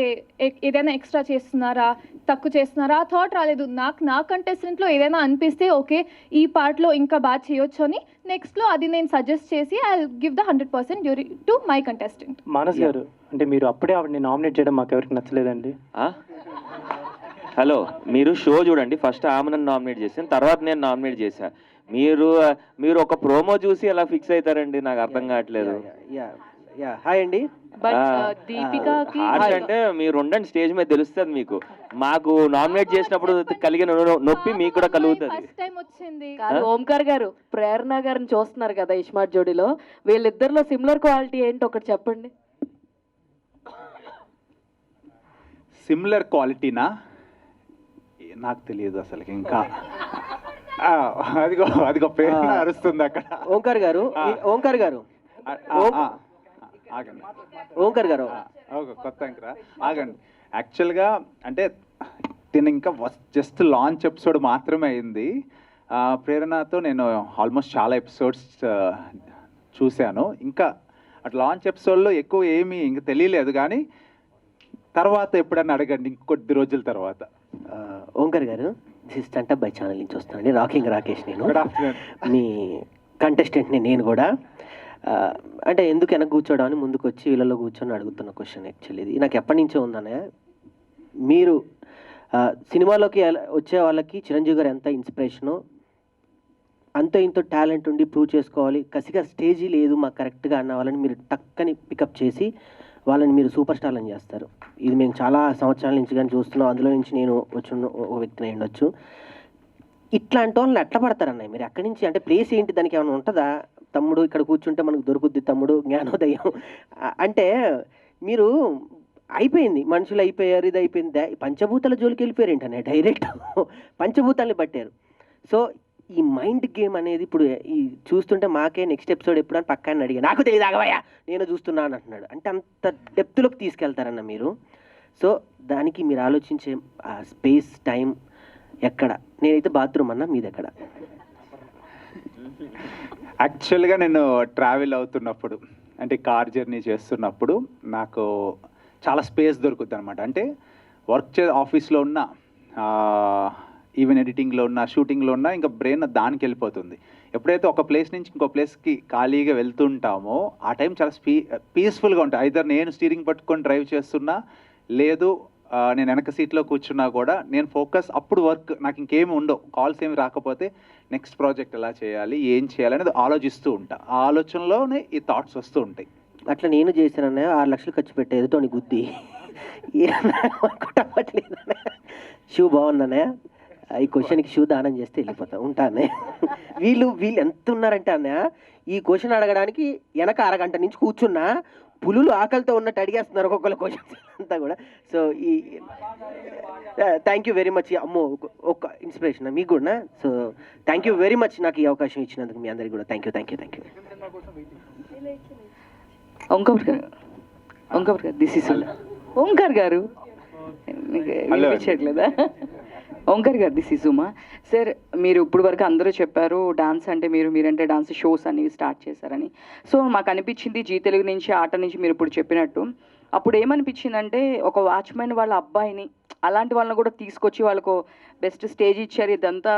ఏదైనా ఎక్స్ట్రా చేస్తున్నారా, తక్కువ చేస్తున్నారా, ఆ థాట్ రాలేదు. నా కంటెస్టెంట్లో ఏదైనా అనిపిస్తే ఓకే ఈ పార్ట్లో ఇంకా బాగా చేయొచ్చు అని నెక్స్ట్లో అది నేను సజెస్ట్ చేసి I give the 100% during to my contestant. Manas గారు, అంటే మీరు అప్పుడే ఆవిడని నామినేట్ చేయడం మాకు ఎవరికి నచ్చలేదండి. హలో, మీరు షో చూడండి. ఫస్ట్ ఆమె నన్ను నామినేట్ చేశాను, తర్వాత నేను నామినేట్ చేశా. మీరు ఒక ప్రోమో చూసి ఎలా ఫిక్స్ అవుతారండి, నాకు అర్థం కావట్లేదు. హాయ్ అండి. బట్ దీపికాకి అంటే మీరు ఉండండి, స్టేజ్ మీద తెలుస్తుంది మీకు. మాకు నామినేట్ చేసినప్పుడు కలిగిన నొప్పి మీకు కూడా కలుగుతుంది. ఫస్ట్ టైం వచ్చింది. ఓంకార్ గారు, ప్రేరణ గారిని చూస్తున్నారు కదా ఇస్మార్ట్ జోడీలో, వీళ్ళిద్దరిలో సిమిలర్ క్వాలిటీ ఏంటి ఒకటి చెప్పండి. సిమిలర్ క్వాలిటీనా నాకు తెలియదు అసలు. ఇంకా అదిగో పేరు అరుస్తుంది అక్కడ. ఓంకార్ గారు కొత్త ఇంకా ఆగండి. యాక్చువల్గా అంటే తిన ఇంకా జస్ట్ లాంచ్ ఎపిసోడ్ మాత్రమే అయింది. ప్రేరణతో నేను ఆల్మోస్ట్ చాలా ఎపిసోడ్స్ చూశాను. ఇంకా అటు లాంచ్ ఎపిసోడ్లో ఎక్కువ ఏమీ ఇంకా తెలియలేదు, కానీ తర్వాత ఎప్పుడన్నా అడగండి ఇంకొద్ది రోజుల తర్వాత. ఓంకార్ గారు, దిస్ స్టంట్ బై ఛానల్ నుంచి వస్తానండి. రాకింగ్ రాకేష్ నేను. Good afternoon. మీ కంటెస్టెంట్ని నేను కూడా. అంటే ఎందుకు వెనక కూర్చోవడం అని ముందుకు వచ్చి వీళ్ళలో కూర్చొని అడుగుతున్న క్వశ్చన్. యాక్చువల్లీ ఇది నాకు ఎప్పటి నుంచో ఉందనే. మీరు సినిమాలోకి వచ్చే వాళ్ళకి చిరంజీవి గారు ఎంత ఇన్స్పిరేషనో, అంత ఇంత టాలెంట్ ఉండి ప్రూవ్ చేసుకోవాలి, కసిగా స్టేజీ లేదు మాకు కరెక్ట్గా అన్న వాళ్ళని మీరు టక్కని పికప్ చేసి వాళ్ళని మీరు సూపర్ స్టార్లను చేస్తారు. ఇది మేము చాలా సంవత్సరాల నుంచి కానీ చూస్తున్నాం. అందులో నుంచి నేను వచ్చిన ఒక వ్యక్తిని ఉండొచ్చు. ఇట్లాంటి వాళ్ళని ఎట్లా పడతారన్నాయి మీరు అక్కడి నుంచి? అంటే ప్లేస్ ఏంటి, దానికి ఏమైనా ఉంటుందా? తమ్ముడు ఇక్కడ కూర్చుంటే మనకు దొరుకుద్ది తమ్ముడు, జ్ఞానోదయం అంటే మీరు అయిపోయింది, మనుషులు అయిపోయారు, ఇది అయిపోయింది. పంచభూతాల జోలికి వెళ్ళిపోయారు ఏంటనే, డైరెక్ట్ పంచభూతాలని పట్టారు. సో ఈ మైండ్ గేమ్ అనేది ఇప్పుడు ఈ చూస్తుంటే మాకే నెక్స్ట్ ఎపిసోడ్ ఎప్పుడు అని పక్కన అడిగా, నాకు తెలియదు ఆగవయ్యా నేను చూస్తున్నాను అంటున్నాడు. అంటే అంత డెప్త్లోకి తీసుకెళ్తారన్న మీరు. సో దానికి మీరు ఆలోచించే స్పేస్ టైం ఎక్కడ? నేనైతే బాత్రూమ్ అన్నా, మీది ఎక్కడ? యాక్చువల్గా నేను ట్రావెల్ అవుతున్నప్పుడు అంటే కార్ జర్నీ చేస్తున్నప్పుడు నాకు చాలా స్పేస్ దొరుకుతుంది అనమాట. అంటే వర్క్ ఆఫీస్లో ఉన్న, ఈవెన్ ఎడిటింగ్లో ఉన్న, షూటింగ్లో ఉన్న, ఇంకా బ్రెయిన్ దానికి వెళ్ళిపోతుంది. ఎప్పుడైతే ఒక ప్లేస్ నుంచి ఇంకో ప్లేస్కి ఖాళీగా వెళ్తుంటామో ఆ టైం చాలా పీస్ఫుల్గా ఉంటుంది. ఐదర్ నేను స్టీరింగ్ పట్టుకొని డ్రైవ్ చేస్తున్నా, లేదు నేను వెనక సీట్లో కూర్చున్నా కూడా నేను ఫోకస్ అప్పుడు వర్క్, నాకు ఇంకేమి ఉండవు. కాల్స్ ఏమి రాకపోతే నెక్స్ట్ ప్రాజెక్ట్ ఎలా చేయాలి, ఏం చేయాలి అనేది ఆలోచిస్తూ ఉంటా. ఆ ఆలోచనలోనే ఈ థాట్స్ వస్తూ ఉంటాయి. అట్లా నేను చేశానన్నయ్య, 6 లక్షలు ఖర్చు పెట్టే ఎదుటోని గుద్ది కొట్టవట్లేదు. షూ బాగుందన్నయ్య, ఈ క్వశ్చన్కి షూ దానం చేస్తే వెళ్ళిపోతా ఉంటానే. వీళ్ళు ఎంత ఉన్నారంటే అన్నయ్య, ఈ క్వశ్చన్ అడగడానికి వెనక అరగంట నుంచి కూర్చున్నా పులులు ఆకలితో ఉన్నట్టు అడిగేస్తున్నారు ఒక్కొక్కరు క్వశ్చన్స్ అంతా కూడా. సో ఈ థ్యాంక్ యూ వెరీ మచ్. అమ్మో ఒక ఇన్స్పిరేషన్ మీకు కూడా. So thank you very much నాకు ఈ అవకాశం ఇచ్చినందుకు మీ అందరికీ కూడా థ్యాంక్ యూ. ఓంకార్ గారు, దిస్ ఇస్ ఓంకార్ గారు, వినిపించట్లేదా? ఓంకార్ గారు, దిస్ ఇస్ ఉమా. సార్, మీరు ఇప్పుడు వరకు అందరూ చెప్పారు డాన్స్ అంటే మీరంటే డాన్స్ షోస్ అనేవి స్టార్ట్ చేశారని. సో మాకు అనిపించింది జీ తెలుగు నుంచి, ఆట నుంచి మీరు ఇప్పుడు చెప్పినట్టు అప్పుడు ఏమనిపించిందంటే ఒక వాచ్మెన్ వాళ్ళ అబ్బాయిని అలాంటి వాళ్ళని కూడా తీసుకొచ్చి వాళ్ళకు బెస్ట్ స్టేజ్ ఇచ్చారు, ఇదంతా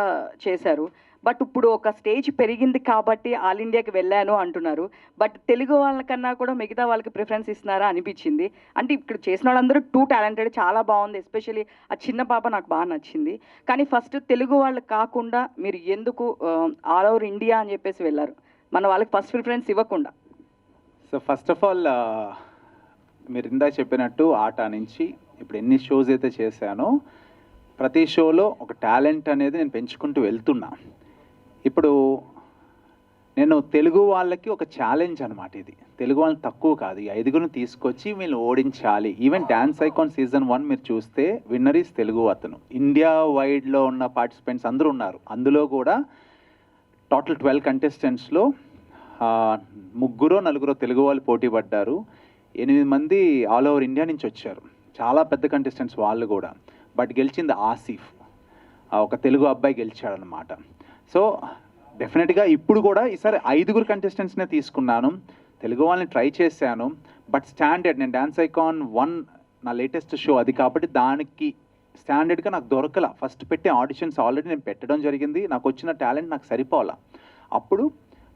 చేశారు. బట్ ఇప్పుడు ఒక స్టేజ్ పెరిగింది కాబట్టి ఆల్ ఇండియాకి వెళ్ళాను అంటున్నారు. బట్ తెలుగు వాళ్ళకన్నా కూడా మిగతా వాళ్ళకి ప్రిఫరెన్స్ ఇస్తున్నారా అనిపించింది. అంటే ఇక్కడ చేసిన వాళ్ళందరూ టూ టాలెంటెడ్, చాలా బాగుంది. ఎస్పెషల్లీ ఆ చిన్న పాప నాకు బాగా నచ్చింది. కానీ ఫస్ట్ తెలుగు వాళ్ళు కాకుండా మీరు ఎందుకు ఆల్ ఓవర్ ఇండియా అని చెప్పేసి వెళ్ళారు, మన వాళ్ళకి ఫస్ట్ ప్రిఫరెన్స్ ఇవ్వకుండా? సో ఫస్ట్ ఆఫ్ ఆల్ మీరు ఇందాక చెప్పినట్టు ఆట నుంచి ఇప్పుడు ఎన్ని షోస్ అయితే చేశానో ప్రతి షోలో ఒక టాలెంట్ అనేది నేను పెంచుకుంటూ వెళ్తున్నా. ఇప్పుడు నేను తెలుగు వాళ్ళకి ఒక ఛాలెంజ్ అనమాట ఇది. తెలుగు వాళ్ళని తక్కువ కాదు, ఈ 5గురిని తీసుకొచ్చి వీళ్ళు ఓడించాలి. ఈవెన్ డాన్స్ ఐకాన్ సీజన్ 1 మీరు చూస్తే విన్నర్ ఈస్ తెలుగు అతను. ఇండియా వైడ్లో ఉన్న పార్టిసిపెంట్స్ అందరూ ఉన్నారు. అందులో కూడా టోటల్ 12 కంటెస్టెంట్స్లో 3-4 తెలుగు వాళ్ళు పోటీ పడ్డారు. 8 మంది ఆల్ ఓవర్ ఇండియా నుంచి వచ్చారు. చాలా పెద్ద కంటెస్టెంట్స్ వాళ్ళు కూడా. బట్ గెలిచింది ఆసిఫ్, ఒక తెలుగు అబ్బాయి గెలిచాడనమాట. సో డెఫినెట్గా ఇప్పుడు కూడా ఈసారి 5గురు కంటెస్టెంట్స్నే తీసుకున్నాను. తెలుగు వాళ్ళని ట్రై చేశాను. బట్ స్టాండర్డ్, నేను డాన్స్ ఐకాన్ 1 నా లేటెస్ట్ షో అది కాబట్టి దానికి స్టాండర్డ్గా నాకు దొరకల. ఫస్ట్ పెట్టే ఆడిషన్స్ ఆల్రెడీ నేను పెట్టడం జరిగింది. నాకు వచ్చిన టాలెంట్ నాకు సరిపోవాలా. అప్పుడు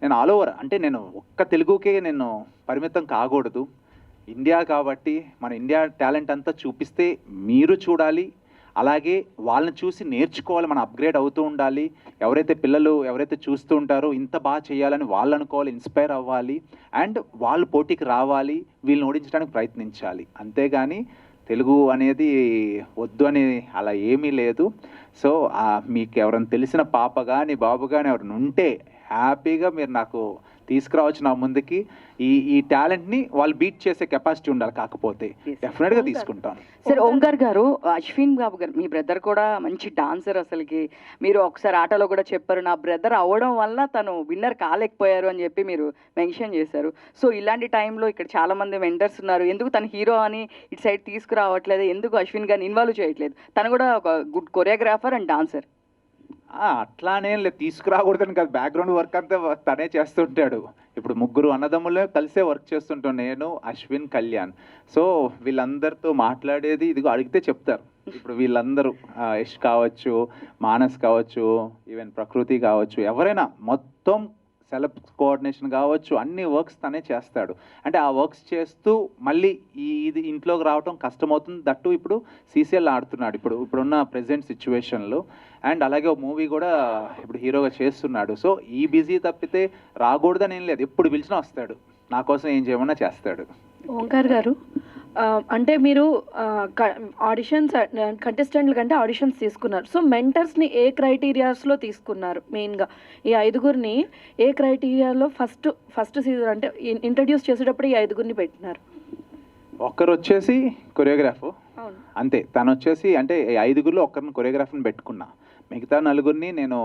నేను ఆల్ ఓవర్, అంటే నేను ఒక్క తెలుగుకే నేను పరిమితం కాకూడదు. ఇండియా కాబట్టి మన ఇండియా టాలెంట్ అంతా చూపిస్తే మీరు చూడాలి, అలాగే వాళ్ళని చూసి నేర్చుకోవాలి, మనం అప్గ్రేడ్ అవుతూ ఉండాలి. ఎవరైతే పిల్లలు ఎవరైతే చూస్తూ ఉంటారో ఇంత బాగా చేయాలని వాళ్ళు అనుకోవాలి, ఇన్స్పైర్ అవ్వాలి, అండ్ వాళ్ళు పోటీకి రావాలి, వీళ్ళని ఓడించడానికి ప్రయత్నించాలి. అంతేగాని తెలుగు అనేది వద్దు అని అలా ఏమీ లేదు. సో మీకు ఎవరైనా తెలిసిన పాప కానీ బాబు కానీ ఎవరైనా ఉంటే హ్యాపీగా మీరు నాకు తీసుకురావచ్చు నా ముందుకి. ఈ టాలెంట్ని వాళ్ళు బీట్ చేసే కెపాసిటీ ఉండాలి. కాకపోతే డెఫినెట్గా తీసుకుంటాను. సార్ ఓంకార్ గారు, అశ్విన్ బాబు గారు మీ బ్రదర్ కూడా మంచి డాన్సర్. అసలుకి మీరు ఒకసారి ఆటలో కూడా చెప్పారు, నా బ్రదర్ అవ్వడం వల్ల తను విన్నర్ కాలేకపోయారు అని చెప్పి మీరు మెన్షన్ చేశారు. సో ఇలాంటి టైంలో ఇక్కడ చాలా మంది మెంటర్స్ ఉన్నారు, ఎందుకు తను హీరో అని ఇటు సైడ్ తీసుకురావట్లేదు, ఎందుకు అశ్విన్ గారిని ఇన్వాల్వ్ చేయట్లేదు? తను కూడా ఒక గుడ్ కొరియోగ్రాఫర్ అండ్ డాన్సర్. అట్లానే తీసుకురాకూడదని కాదు, బ్యాక్గ్రౌండ్ వర్క్ అంతా తనే చేస్తుంటాడు. ఇప్పుడు 3 అన్నదమ్ములే కలిసే వర్క్ చేస్తుంటాం, నేను, అశ్విన్, కళ్యాణ్. సో వీళ్ళందరితో మాట్లాడేది ఇదిగో అడిగితే చెప్తారు. ఇప్పుడు వీళ్ళందరూ యష్ కావచ్చు, మానస్ కావచ్చు, ఈవెన్ ప్రకృతి కావచ్చు, ఎవరైనా మొత్తం సెలబ్ కోఆర్డినేషన్ కావచ్చు, అన్ని వర్క్స్ తనే చేస్తాడు. అంటే ఆ వర్క్స్ చేస్తూ మళ్ళీ ఇది ఇంట్లోకి రావడం కష్టమవుతుంది. దట్టు ఇప్పుడు సీసీఎల్ ఆడుతున్నాడు ఇప్పుడున్న ప్రెజెంట్ సిచ్యువేషన్లో. అండ్ అలాగే ఒక మూవీ కూడా ఇప్పుడు హీరోగా చేస్తున్నాడు. సో ఈ బిజీ తప్పితే రాకూడదని ఏం లేదు, ఎప్పుడు పిలిచినా వస్తాడు, నా కోసం ఏం చేయమన్నా చేస్తాడు. ఓంకార్ గారు, అంటే మీరు ఆడిషన్స్ కంటెస్టెంట్ల కంటే ఆడిషన్స్ తీసుకున్నారు. సో మెంటర్స్ని ఏ క్రైటీరియాస్లో తీసుకున్నారు? మెయిన్గా ఈ 5గురిని ఏ క్రైటీరియాలో ఫస్ట్ సీజన్ అంటే ఇంట్రడ్యూస్ చేసేటప్పుడు ఈ 5గురిని పెట్టినారు? ఒక్కరు వచ్చేసి కొరియోగ్రాఫ్ అంతే. తను వచ్చేసి అంటే 5గురిలో ఒక్కరిని కొరియోగ్రాఫర్ని పెట్టుకున్నా, మిగతా 4గురిని నేను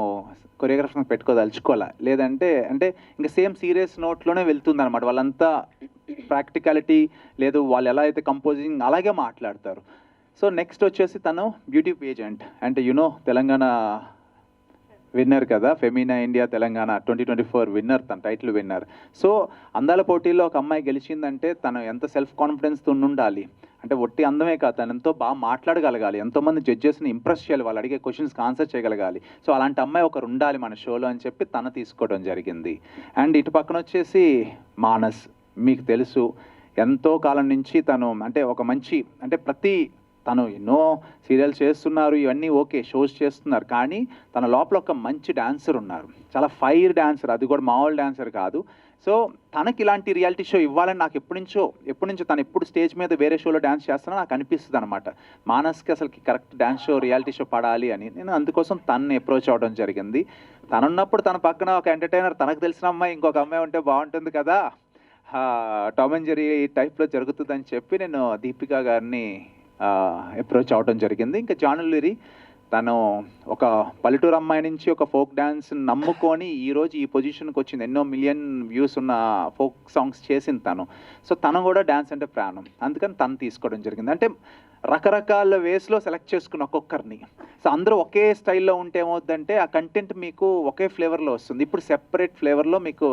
కొరియోగ్రాఫర్ని పెట్టుకోదలుచుకోవాలా. లేదంటే అంటే ఇంకా సేమ్ సీరియస్ నోట్లోనే వెళ్తుంది అనమాట. వాళ్ళంతా ప్రాక్టికాలిటీ లేదు, వాళ్ళు ఎలా అయితే కంపోజింగ్ అలాగే మాట్లాడతారు. సో నెక్స్ట్ వచ్చేసి తను బ్యూటీ పేజెంట్, అంటే తెలంగాణ విన్నర్ కదా, ఫెమినా ఇండియా తెలంగాణ 2024 విన్నర్, తన టైటిల్ విన్నర్. సో అందాల పోటీలో ఒక అమ్మాయి గెలిచిందంటే తను ఎంత సెల్ఫ్ కాన్ఫిడెన్స్తో ఉండాలి, అంటే ఒట్టి అందమే కాదు, తను ఎంతో బాగా మాట్లాడగలగాలి, ఎంతోమంది జడ్జెస్ని ఇంప్రెస్ చేయాలి, వాళ్ళు అడిగే క్వశ్చన్స్కి ఆన్సర్ చేయగలగాలి. సో అలాంటి అమ్మాయి ఒకరు ఉండాలి మన షోలో అని చెప్పి తను తీసుకోవడం జరిగింది. అండ్ ఇటు పక్కన వచ్చేసి మానస్, మీకు తెలుసు ఎంతో కాలం నుంచి తను అంటే ఒక మంచి అంటే తను ఎన్నో సీరియల్స్ చేస్తున్నారు, ఇవన్నీ ఓకే, షోస్ చేస్తున్నారు, కానీ తన లోపల ఒక మంచి డాన్సర్ ఉన్నారు, చాలా ఫైర్ డాన్సర్, అది కూడా మామూలు డాన్సర్ కాదు. సో తనకి ఇలాంటి రియాలిటీ షో ఇవ్వాలని నాకు ఎప్పటి నుంచో తను ఎప్పుడు స్టేజ్ మీద వేరే షోలో డాన్స్ చేస్తున్నా నాకు అనిపిస్తుంది అనమాట. మానస్కి అసలుకి correct dance show reality show పడాలి అని నేను అందుకోసం తనని అప్రోచ్ అవ్వడం జరిగింది. తనున్నప్పుడు తన పక్కన ఒక ఎంటర్టైనర్, తనకు తెలిసిన అమ్మాయి ఇంకొక అమ్మాయి ఉంటే బాగుంటుంది కదా, టామ్ అండ్ జెర్రీ టైప్లో జరుగుతుందని చెప్పి నేను దీపికా గారిని అప్రోచ్ అవ్వడం జరిగింది. ఇంకా జానులరీ తను ఒక పల్లెటూరు అమ్మాయి నుంచి ఒక ఫోక్ డ్యాన్స్ నమ్ముకొని ఈరోజు ఈ పొజిషన్కి వచ్చింది, ఎన్నో మిలియన్ వ్యూస్ ఉన్న ఫోక్ సాంగ్స్ చేసింది తను. సో తను కూడా డ్యాన్స్ అంటే ప్రాణం, అందుకని తను తీసుకోవడం జరిగింది. అంటే రకరకాల వేస్లో సెలెక్ట్ చేసుకున్న ఒక్కొక్కరిని. సో అందరూ ఒకే స్టైల్లో ఉంటే ఏమవుతుందంటే ఆ కంటెంట్ మీకు ఒకే ఫ్లేవర్లో వస్తుంది. ఇప్పుడు సెపరేట్ ఫ్లేవర్లో మీకు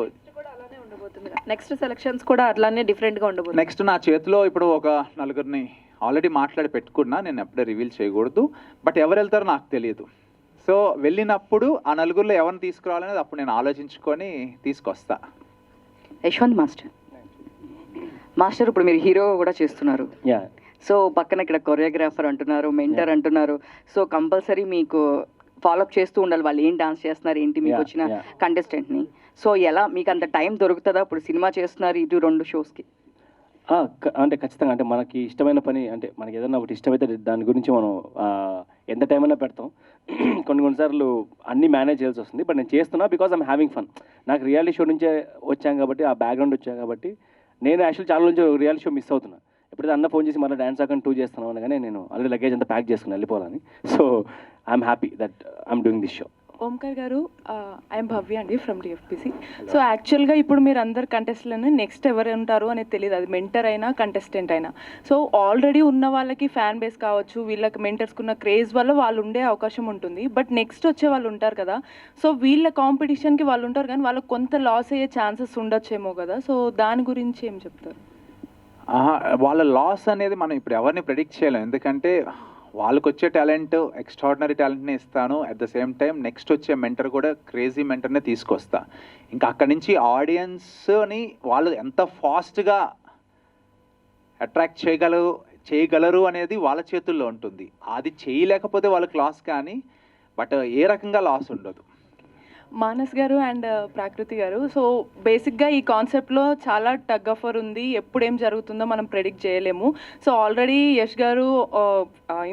నెక్స్ట్ సెలక్షన్స్ కూడా అట్లానే డిఫరెంట్గా ఉండబోతుంది. నెక్స్ట్ నా చేతిలో ఇప్పుడు ఒక 4గురిని ఆల్రెడీ మాట్లాడి పెట్టుకున్నా, నేను ఎప్పుడే రివీల్ చేయకూడదు, బట్ ఎవరు వెళ్తారో నాకు తెలియదు. సో వెళ్ళినప్పుడు ఆ 4గురిలో ఎవరిని తీసుకురావాలనేది అప్పుడు నేను ఆలోచించుకొని తీసుకొస్తా. యశ్వంత్ మాస్టర్ ఇప్పుడు మీరు హీరో కూడా చేస్తున్నారు. సో పక్కన ఇక్కడ కొరియోగ్రాఫర్ అంటున్నారు, మెంటర్ అంటున్నారు. సో కంపల్సరీ మీకు ఫాలోఅప్ చేస్తూ ఉండాలి, వాళ్ళు ఏం డాన్స్ చేస్తున్నారు ఏంటి మీకు వచ్చిన కంటెస్టెంట్ని. సో ఎలా మీకు అంత టైం దొరుకుతుందా? ఇప్పుడు సినిమా చేస్తున్నారు ఇటు 2 షోస్కి. అంటే ఖచ్చితంగా, అంటే మనకి ఇష్టమైన పని, అంటే మనకి ఏదైనా ఒకటి ఇష్టమైతే దాని గురించి మనం ఎంత టైం అయినా పెడతాం. కొన్నిసార్లు అన్నీ మేనేజ్ చేయాల్సి వస్తుంది. బట్ నేను చేస్తున్నా బికాజ్ ఐమ్ హ్యావింగ్ ఫన్. నాకు రియాలిటీ షో నుంచే వచ్చాం కాబట్టి, ఆ బ్యాక్గ్రౌండ్ వచ్చాం కాబట్టి, నేను యాక్చువల్లీ చాలా నుంచి రియాలిటీ షో మిస్ అవుతున్నా. ఎప్పుడైతే అన్న ఫోన్ చేసి మళ్ళీ డాన్స్ అకౌంట్ 2 చేస్తున్నాను అనగానే నేను ఆల్రెడీ లగేజ్ అంతా ప్యాక్ చేసుకుని వెళ్ళిపోవాలని. So I'm happy that I'm doing this show. Omkar గారు, ఐఎమ్ భవ్య అండి ఫ్రమ్ టీఎఫ్పీసీ. సో యాక్చువల్గా ఇప్పుడు మీరు అందరు కంటెస్టెంట్లని నెక్స్ట్ ఎవరు ఉంటారు అనేది తెలియదు, అది మెంటర్ అయినా కంటెస్టెంట్ అయినా. సో ఆల్రెడీ ఉన్న వాళ్ళకి ఫ్యాన్ బేస్ కావచ్చు, వీళ్ళకి మెంటర్స్కున్న క్రేజ్ వల్ల వాళ్ళు ఉండే అవకాశం ఉంటుంది. బట్ నెక్స్ట్ వచ్చే వాళ్ళు ఉంటారు కదా, సో వీళ్ళ కాంపిటీషన్కి వాళ్ళు ఉంటారు కానీ వాళ్ళకి కొంత లాస్ అయ్యే ఛాన్సెస్ ఉండొచ్చేమో కదా, సో దాని గురించి ఏం చెప్తారు? వాళ్ళ లాస్ అనేది మనం ఇప్పుడు ఎవరిని ప్రెడిక్ట్ చేయలేం. ఎందుకంటే వాళ్ళకి వచ్చే టాలెంట్ ఎక్స్ట్రాడినరీ టాలెంట్ని ఇస్తాను, at the same time next వచ్చే మెంటర్ కూడా క్రేజీ మెంటర్నే తీసుకొస్తా. ఇంకా అక్కడి నుంచి ఆడియన్స్ని వాళ్ళు ఎంత ఫాస్ట్గా అట్రాక్ట్ చేయగలరు అనేది వాళ్ళ చేతుల్లో ఉంటుంది. అది చేయలేకపోతే వాళ్ళకి లాస్, కానీ బట్ ఏ రకంగా లాస్ ఉండదు. మానస్ గారు అండ్ ప్రాకృతి గారు, సో బేసిక్గా ఈ కాన్సెప్ట్లో చాలా టగ్ ఆఫర్ ఉంది. ఎప్పుడు ఏం జరుగుతుందో మనం ప్రెడిక్ట్ చేయలేము. సో ఆల్రెడీ యష్ గారు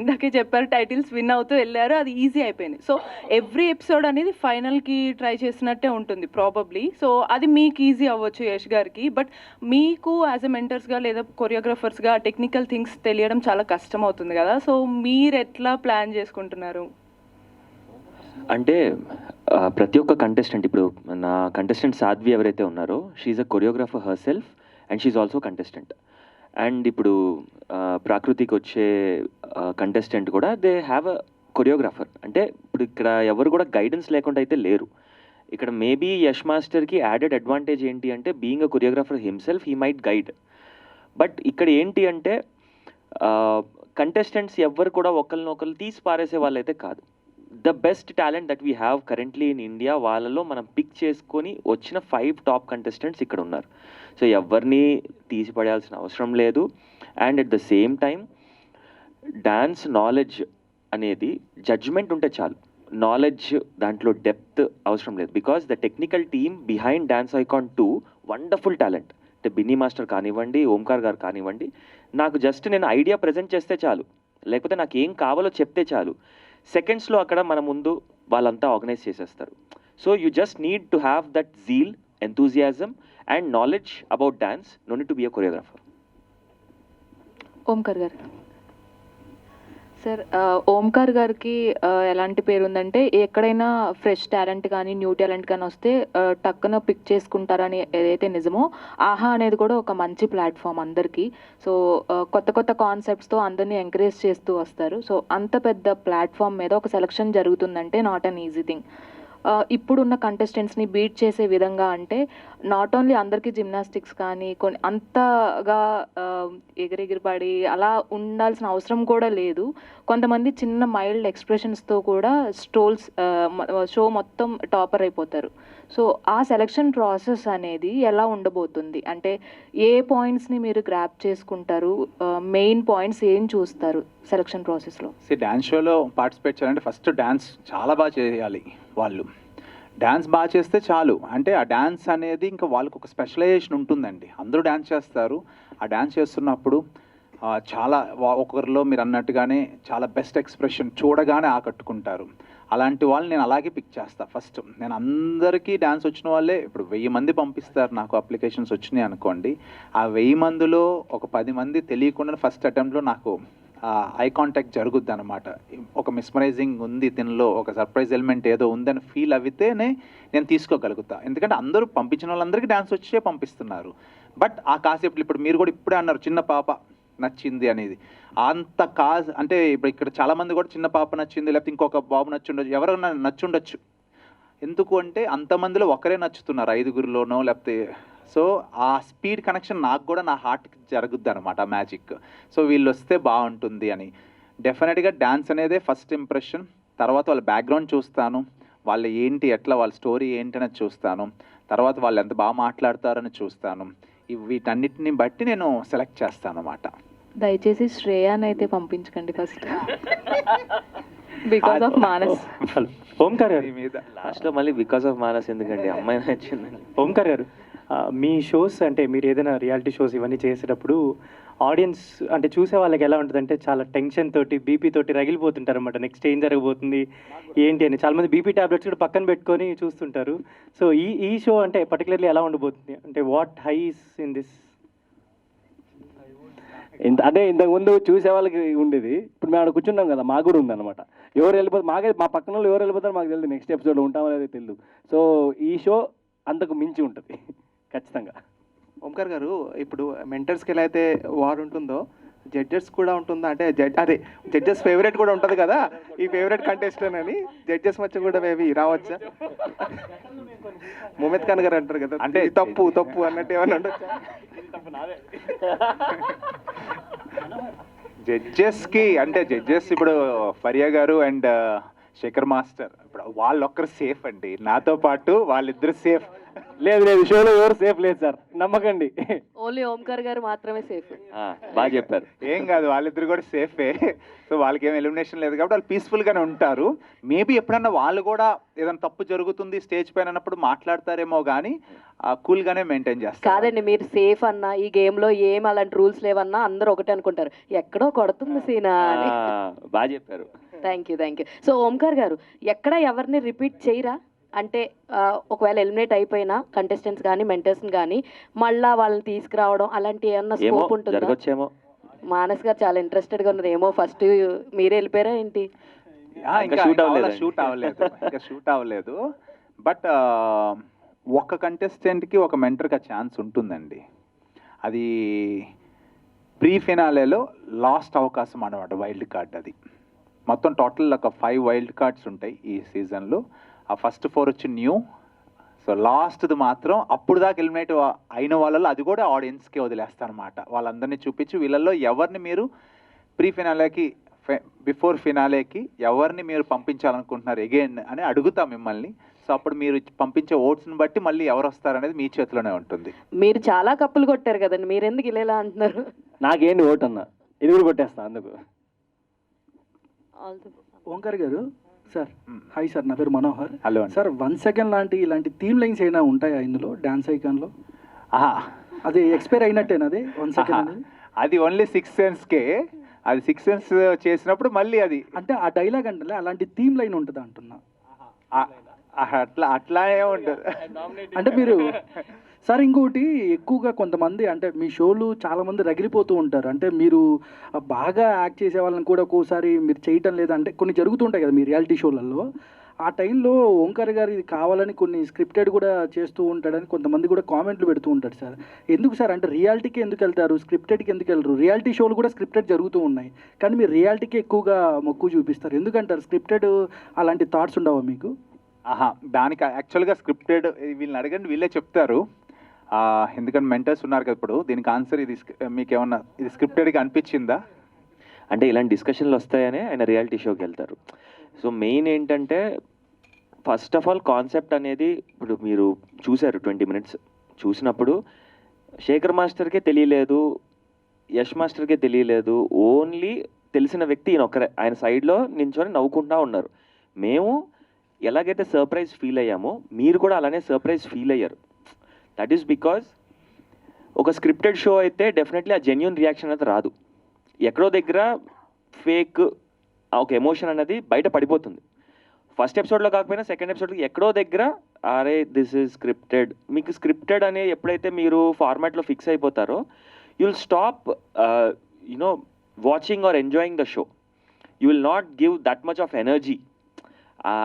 ఇందాకే చెప్పారు, టైటిల్స్ విన్ అవుతూ వెళ్ళారు, అది ఈజీ అయిపోయింది. సో ఎవ్రీ ఎపిసోడ్ అనేది ఫైనల్కి ట్రై చేసినట్టే ఉంటుంది ప్రాబబ్లీ. సో అది మీకు ఈజీ అవ్వచ్చు యష్ గారికి, బట్ మీకు యాజ్ ఎ మెంటర్స్గా లేదా కొరియోగ్రాఫర్స్గా టెక్నికల్ థింగ్స్ తెలియడం చాలా కష్టం అవుతుంది కదా, సో మీరు ఎట్లా ప్లాన్ చేసుకుంటున్నారు? అంటే ప్రతి ఒక్క కంటెస్టెంట్, ఇప్పుడు నా కంటెస్టెంట్ సాధ్వి ఎవరైతే ఉన్నారో, she a choreographer herself and she also contestant. And ఇప్పుడు ప్రాకృతికి వచ్చే కంటెస్టెంట్ కూడా దే హ్యావ్ అ కొరియోగ్రాఫర్. అంటే ఇప్పుడు ఇక్కడ ఎవరు కూడా గైడెన్స్ లేకుండా అయితే లేరు. ఇక్కడ మేబీ యష్ మాస్టర్కి యాడెడ్ అడ్వాంటేజ్ ఏంటి అంటే, being a choreographer himself he might guide. But ఇక్కడ ఏంటి అంటే కంటెస్టెంట్స్ ఎవ్వరు కూడా ఒకరినొకరు తీసి పారేసే వాళ్ళైతే కాదు. The best talent that we have currently in India, వాళ్ళలో మనం పిక్ చేసుకొని వచ్చిన 5 టాప్ కంటెస్టెంట్స్ ఇక్కడ ఉన్నారు. సో ఎవరిని తీసి పడేయాల్సిన అవసరం లేదు. And at the same time dance knowledge అనేది జడ్జ్మెంట్ ఉంటే చాలు, నాలెడ్జ్ దాంట్లో డెప్త్ అవసరం లేదు. Because the technical team behind dance icon 2 wonderful talent. అంటే బిన్నీ మాస్టర్ కానివ్వండి, ఓంకార్ గారు కానివ్వండి, నాకు జస్ట్ నేను ఐడియా ప్రజెంట్ చేస్తే చాలు, లేకపోతే నాకు ఏం కావాలో చెప్తే చాలు, సెకండ్స్లో అక్కడ మన ముందు వాళ్ళంతా ఆర్గనైజ్ చేసేస్తారు. So you just need to have that zeal, enthusiasm and knowledge about dance, no need to be a choreographer. Omkar garu sir, Omkar గారికి ఎలాంటి పేరు ఉందంటే, ఎక్కడైనా ఫ్రెష్ టాలెంట్ కానీ న్యూ టాలెంట్ కానీ వస్తే టక్కున పిక్ చేసుకుంటారని ఏదైతే నిజమో, ఆహా అనేది కూడా ఒక మంచి ప్లాట్ఫామ్ అందరికీ. సో కొత్త కొత్త కాన్సెప్ట్స్తో అందరినీ ఎంకరేజ్ చేస్తూ వస్తారు. సో అంత పెద్ద ప్లాట్ఫామ్ మీద ఒక సెలక్షన్ జరుగుతుందంటే నాట్ అన్ ఈజీ థింగ్. ఇప్పుడున్న కంటెస్టెంట్స్ని బీట్ చేసే విధంగా, అంటే నాట్ ఓన్లీ అందరికీ జిమ్నాస్టిక్స్ కానీ కొన్ని అంతగా ఎగిరెగిరిపడి అలా ఉండాల్సిన అవసరం కూడా లేదు. కొంతమంది చిన్న మైల్డ్ ఎక్స్ప్రెషన్స్తో కూడా షో మొత్తం టాపర్ అయిపోతారు. సో ఆ సెలక్షన్ ప్రాసెస్ అనేది ఎలా ఉండబోతుంది? అంటే ఏ పాయింట్స్ని మీరు గ్రాప్ చేసుకుంటారు? మెయిన్ పాయింట్స్ ఏం చూస్తారు సెలక్షన్ ప్రాసెస్లో? డ్యాన్స్ షోలో పార్టిసిపేట్ చేయాలంటే ఫస్ట్ డ్యాన్స్ చాలా బాగా చేయాలి. వాళ్ళు డ్యాన్స్ బాగా చేస్తే చాలు. అంటే ఆ డ్యాన్స్ అనేది ఇంకా వాళ్ళకు ఒక స్పెషలైజేషన్ ఉంటుందండి. అందరూ డ్యాన్స్ చేస్తారు. ఆ డ్యాన్స్ చేస్తున్నప్పుడు చాలా ఒకరిలో మీరు అన్నట్టుగానే చాలా బెస్ట్ ఎక్స్ప్రెషన్ చూడగానే ఆకట్టుకుంటారు. అలాంటి వాళ్ళు నేను అలాగే పిక్ చేస్తాను. ఫస్ట్ నేను అందరికీ డ్యాన్స్ వచ్చిన వాళ్ళే, ఇప్పుడు 1000 మంది పంపిస్తారు నాకు అప్లికేషన్స్ వచ్చినాయి అనుకోండి, ఆ 1000 మందిలో ఒక 10 మంది తెలియకుండా ఫస్ట్ అటెంప్ట్లో నాకు ఐ కాంటాక్ట్ జరుగుద్ది అనమాట. ఒక మిస్మరైజింగ్ ఉంది తినలో, ఒక సర్ప్రైజ్ ఎలిమెంట్ ఏదో ఉందని ఫీల్ అయితేనే నేను తీసుకోగలుగుతా. ఎందుకంటే అందరూ పంపించిన వాళ్ళందరికీ డ్యాన్స్ వచ్చే పంపిస్తున్నారు. బట్ ఆ కాసేపు ఇప్పుడు మీరు కూడా ఇప్పుడే అన్నారు చిన్న పాప నచ్చింది అనేది, అంత అంటే ఇప్పుడు ఇక్కడ చాలామంది కూడా చిన్న పాప నచ్చింది, లేకపోతే ఇంకొక బాబు నచ్చుండొచ్చు, ఎవరైనా నచ్చుండొచ్చు. ఎందుకు అంటే అంతమందిలో ఒకరే నచ్చుతున్నారు, 5గురిలోనో లేకపోతే. సో ఆ స్పీడ్ కనెక్షన్ నాకు కూడా నా హార్ట్కి జరుగుద్ది అనమాట ఆ మ్యాజిక్. సో వీళ్ళు వస్తే బాగుంటుంది అని. డెఫినెట్గా డ్యాన్స్ అనేదే ఫస్ట్ ఇంప్రెషన్. తర్వాత వాళ్ళ బ్యాక్గ్రౌండ్ చూస్తాను, వాళ్ళు ఏంటి, ఎట్లా వాళ్ళ స్టోరీ ఏంటనేది చూస్తాను. తర్వాత వాళ్ళు ఎంత బాగా మాట్లాడతారని చూస్తాను. వీటన్నిటిని బట్టి నేను సెలెక్ట్ చేస్తాను అన్నమాట. దయచేసి శ్రేయాని అయితే పంపించకండి first. Because of Manas. Hello Omkar garu, మీ మీద లాస్ట్లో మళ్ళీ బికాస్ ఆఫ్ మానస్ ఎందుకండి, అమ్మాయి నచ్చిందండి. ఓంకార్ గారు, మీ షోస్ అంటే మీరు ఏదైనా రియాలిటీ షోస్ ఇవన్నీ చేసేటప్పుడు ఆడియన్స్ అంటే చూసే వాళ్ళకి ఎలా ఉంటుందంటే చాలా టెన్షన్ తోటి బీపీ తోటి రగిలిపోతుంటారు అనమాట. నెక్స్ట్ ఏం జరగబోతుంది ఏంటి అని చాలామంది బీపీ టాబ్లెట్స్ కూడా పక్కన పెట్టుకొని చూస్తుంటారు. సో ఈ షో అంటే పర్టికులర్లీ ఎలా ఉండబోతుంది, అంటే వాట్ హైస్ ఇన్ దిస్? అంటే ఇంతకుముందు చూసే వాళ్ళకి ఉండేది, ఇప్పుడు మేము అక్కడ కూర్చున్నాం కదా, మాకు కూడా ఉందన్నమాట. ఎవరు వెళ్ళిపోతారు మాకే, మా పక్కన వాళ్ళు ఎవరు వెళ్ళిపోతారో మాకు తెలియదు, నెక్స్ట్ ఎపిసోడ్లో ఉంటామో లేదో తెలియదు. సో ఈ షో అంతకు మించి ఉంటుంది ఖచ్చితంగా. ఓంకార్ గారు, ఇప్పుడు మెంటర్స్కి ఎలా అయితే వార్ ఉంటుందో జడ్జెస్ కూడా ఉంటుందా? అంటే అదే జడ్జెస్ ఫేవరెట్ కూడా ఉంటుంది కదా, ఈ ఫేవరెట్ కంటెస్టెంట్ అని జడ్జెస్ మధ్య కూడా మేబీ రావచ్చా? ముమెత్ ఖాన్ గారు అంటారు కదా, అంటే తప్పు తప్పు అన్నట్టు ఏమన్నా ఉండొచ్చా? జడ్జెస్కి అంటే జడ్జెస్ ఇప్పుడు ఫరియా గారు అండ్ శేఖర్ మాస్టర్ ఇప్పుడు వాళ్ళొక్కరు సేఫ్ అండి, నాతో పాటు వాళ్ళిద్దరు సేఫ్. లేదు లేదు, షోలో ఎవరు సేఫ్ లేదు సార్, నమ్మకండి. ఓన్లీ ఓంకార్ గారు మాత్రమే సేఫ్. బాగా చెప్పారు. ఏం కాదు, వాళ్ళిద్దరు కూడా సేఫే. సో వాళ్ళకి ఏం ఎలిమినేషన్ లేదు కాబట్టి వాళ్ళు పీస్ఫుల్గానే ఉంటారు. మేబీ ఎప్పుడన్నా వాళ్ళు కూడా ఏదైనా తప్పు జరుగుతుంది స్టేజ్ పైన అన్నప్పుడు మాట్లాడతారేమో కానీ కూల్గానే మెయింటైన్ చేస్తారు. కాదండి, మీరు సేఫ్ అన్నా ఈ గేమ్లో ఏం అలాంటి రూల్స్ లేవన్నా అందరూ ఒకటే అనుకుంటారు, ఎక్కడో కొడుతుంది సీనా అని. బాగా చెప్పారు. Thank you. సో ఓంకార్ గారు, ఎక్కడ ఎవరిని రిపీట్ చేయరా? అంటే ఒకవేళ ఎలిమినేట్ అయిపోయినా కంటెస్టెంట్స్ కానీ మెంటర్స్ని కానీ మళ్ళా వాళ్ళని తీసుకురావడం అలాంటి ఏమన్నా స్కోప్ ఉంటుందా? జరగచ్చేమో. మానస్ గారు చాలా ఇంట్రెస్టెడ్గా ఉన్నారు, ఏమో ఫస్ట్ మీరే వెళ్ళిపోయారా ఏంటి? ఇంకా షూట్ అవ్వలేదు. బట్ ఒక కంటెస్టెంట్కి ఒక మెంటర్కి ఛాన్స్ ఉంటుందండి. అది ప్రీ ఫినాలేలో లాస్ట్ అవకాశం అన్నమాట, వైల్డ్ కార్డ్. అది మొత్తం టోటల్ ఒక 5 వైల్డ్ కార్డ్స్ ఉంటాయి ఈ సీజన్లో. ఆ ఫస్ట్ 4 వచ్చి న్యూ. సో లాస్ట్ది మాత్రం అప్పుడు దాకా ఎలిమినేట్ అయిన వాళ్ళలో అది కూడా ఆడియన్స్కే వదిలేస్తారనమాట. వాళ్ళందరినీ చూపించి వీళ్ళల్లో ఎవరిని మీరు ప్రీ ఫినాలేకి బిఫోర్ ఫినాలేకి ఎవరిని మీరు పంపించాలనుకుంటున్నారు అగైన్ అని అడుగుతా మిమ్మల్ని. సో అప్పుడు మీరు పంపించే ఓట్స్ని బట్టి మళ్ళీ ఎవరు వస్తారనేది మీ చేతిలోనే ఉంటుంది. మీరు చాలా కప్పులు కొట్టారు కదండి, మీరు ఎందుకు ఇలా అంటున్నారు? నాకేంటి ఓట్ అన్న, ఇది కూడా కొట్టేస్తా అందుకు. Omkar garu sir, hi sir, నా పేరు మనోహర్. హలో సార్, 1 సెకండ్ ఇలాంటి థీమ్ లైన్స్ అయినా ఉంటాయా ఇందులో డాన్స్ ఐకాన్లో? అది ఎక్స్పైర్ అయినట్టేనా అది 1 సెకండ్ అనేది? అది ఓన్లీ 6 సెన్స్కే. అది 6 సెన్స్ చేసినప్పుడు మళ్ళీ అది అంటే ఆ డైలాగ్ అంటే అలాంటి థీమ్ లైన్ ఉంటుంది అంటున్నా. అట్లానే ఉంటుంది. అంటే మీరు సార్ ఇంకోటి, ఎక్కువగా కొంతమంది అంటే మీ షోలు చాలామంది రగిలిపోతూ ఉంటారు. అంటే మీరు బాగా యాక్ట్ చేసే వాళ్ళని కూడా ఒక్కోసారి మీరు చేయటం లేదంటే కొన్ని జరుగుతుంటాయి కదా మీ రియాలిటీ షోలలో. ఆ టైంలో ఓంకార్ గారు ఇది కావాలని కొన్ని స్క్రిప్టెడ్ కూడా చేస్తూ ఉంటాడని కొంతమంది కూడా కామెంట్లు పెడుతూ ఉంటారు సార్. ఎందుకు సార్, అంటే రియాలిటీకి ఎందుకు వెళ్తారు, స్క్రిప్టెడ్కి ఎందుకు వెళ్ళరు? రియాలిటీ షోలు కూడా స్క్రిప్టెడ్ జరుగుతూ ఉన్నాయి, కానీ మీరు రియాలిటీకి ఎక్కువగా మొక్కు చూపిస్తారు ఎందుకంటారు? స్క్రిప్టెడ్ అలాంటి థాట్స్ ఉండవా మీకు? దానికి యాక్చువల్గా స్క్రిప్టెడ్ వీళ్ళని అడగండి, వీళ్ళే చెప్తారు. ఎందుకంటే మెంటర్స్ ఉన్నారు కదా ఇప్పుడు. దీనికి ఆన్సర్ ఇది మీకు ఏమన్నా ఇది స్క్రిప్టెడ్గా అనిపించిందా? అంటే ఇలాంటి డిస్కషన్లు వస్తాయనే ఆయన రియాలిటీ షోకి వెళ్తారు. సో మెయిన్ ఏంటంటే ఫస్ట్ ఆఫ్ ఆల్ కాన్సెప్ట్ అనేది ఇప్పుడు మీరు చూశారు 20 minutes చూసినప్పుడు శేఖర్ మాస్టర్కే తెలియలేదు, యష్ మాస్టర్కే తెలియలేదు. ఓన్లీ తెలిసిన వ్యక్తి ఈయన ఒక్కరే, ఆయన సైడ్లో నించొని నవ్వుకుంటూ ఉన్నారు. మేము ఎలాగైతే సర్ప్రైజ్ ఫీల్ అయ్యామో మీరు కూడా అలానే సర్ప్రైజ్ ఫీల్ అయ్యారు. దట్ ఈస్ బికాజ్ ఒక స్క్రిప్టెడ్ షో అయితే డెఫినెట్లీ ఆ జెన్యున్ రియాక్షన్ అనేది రాదు. ఎక్కడో దగ్గర ఫేక్ ఒక ఎమోషన్ అనేది బయట పడిపోతుంది. ఫస్ట్ ఎపిసోడ్లో కాకపోయినా సెకండ్ ఎపిసోడ్కి ఎక్కడో దగ్గర అరే దిస్ ఈజ్ స్క్రిప్టెడ్, మీకు స్క్రిప్టెడ్ అనే ఎప్పుడైతే మీరు ఫార్మాట్లో ఫిక్స్ అయిపోతారో you will stop you know watching or enjoying the show. You will not give that much of energy.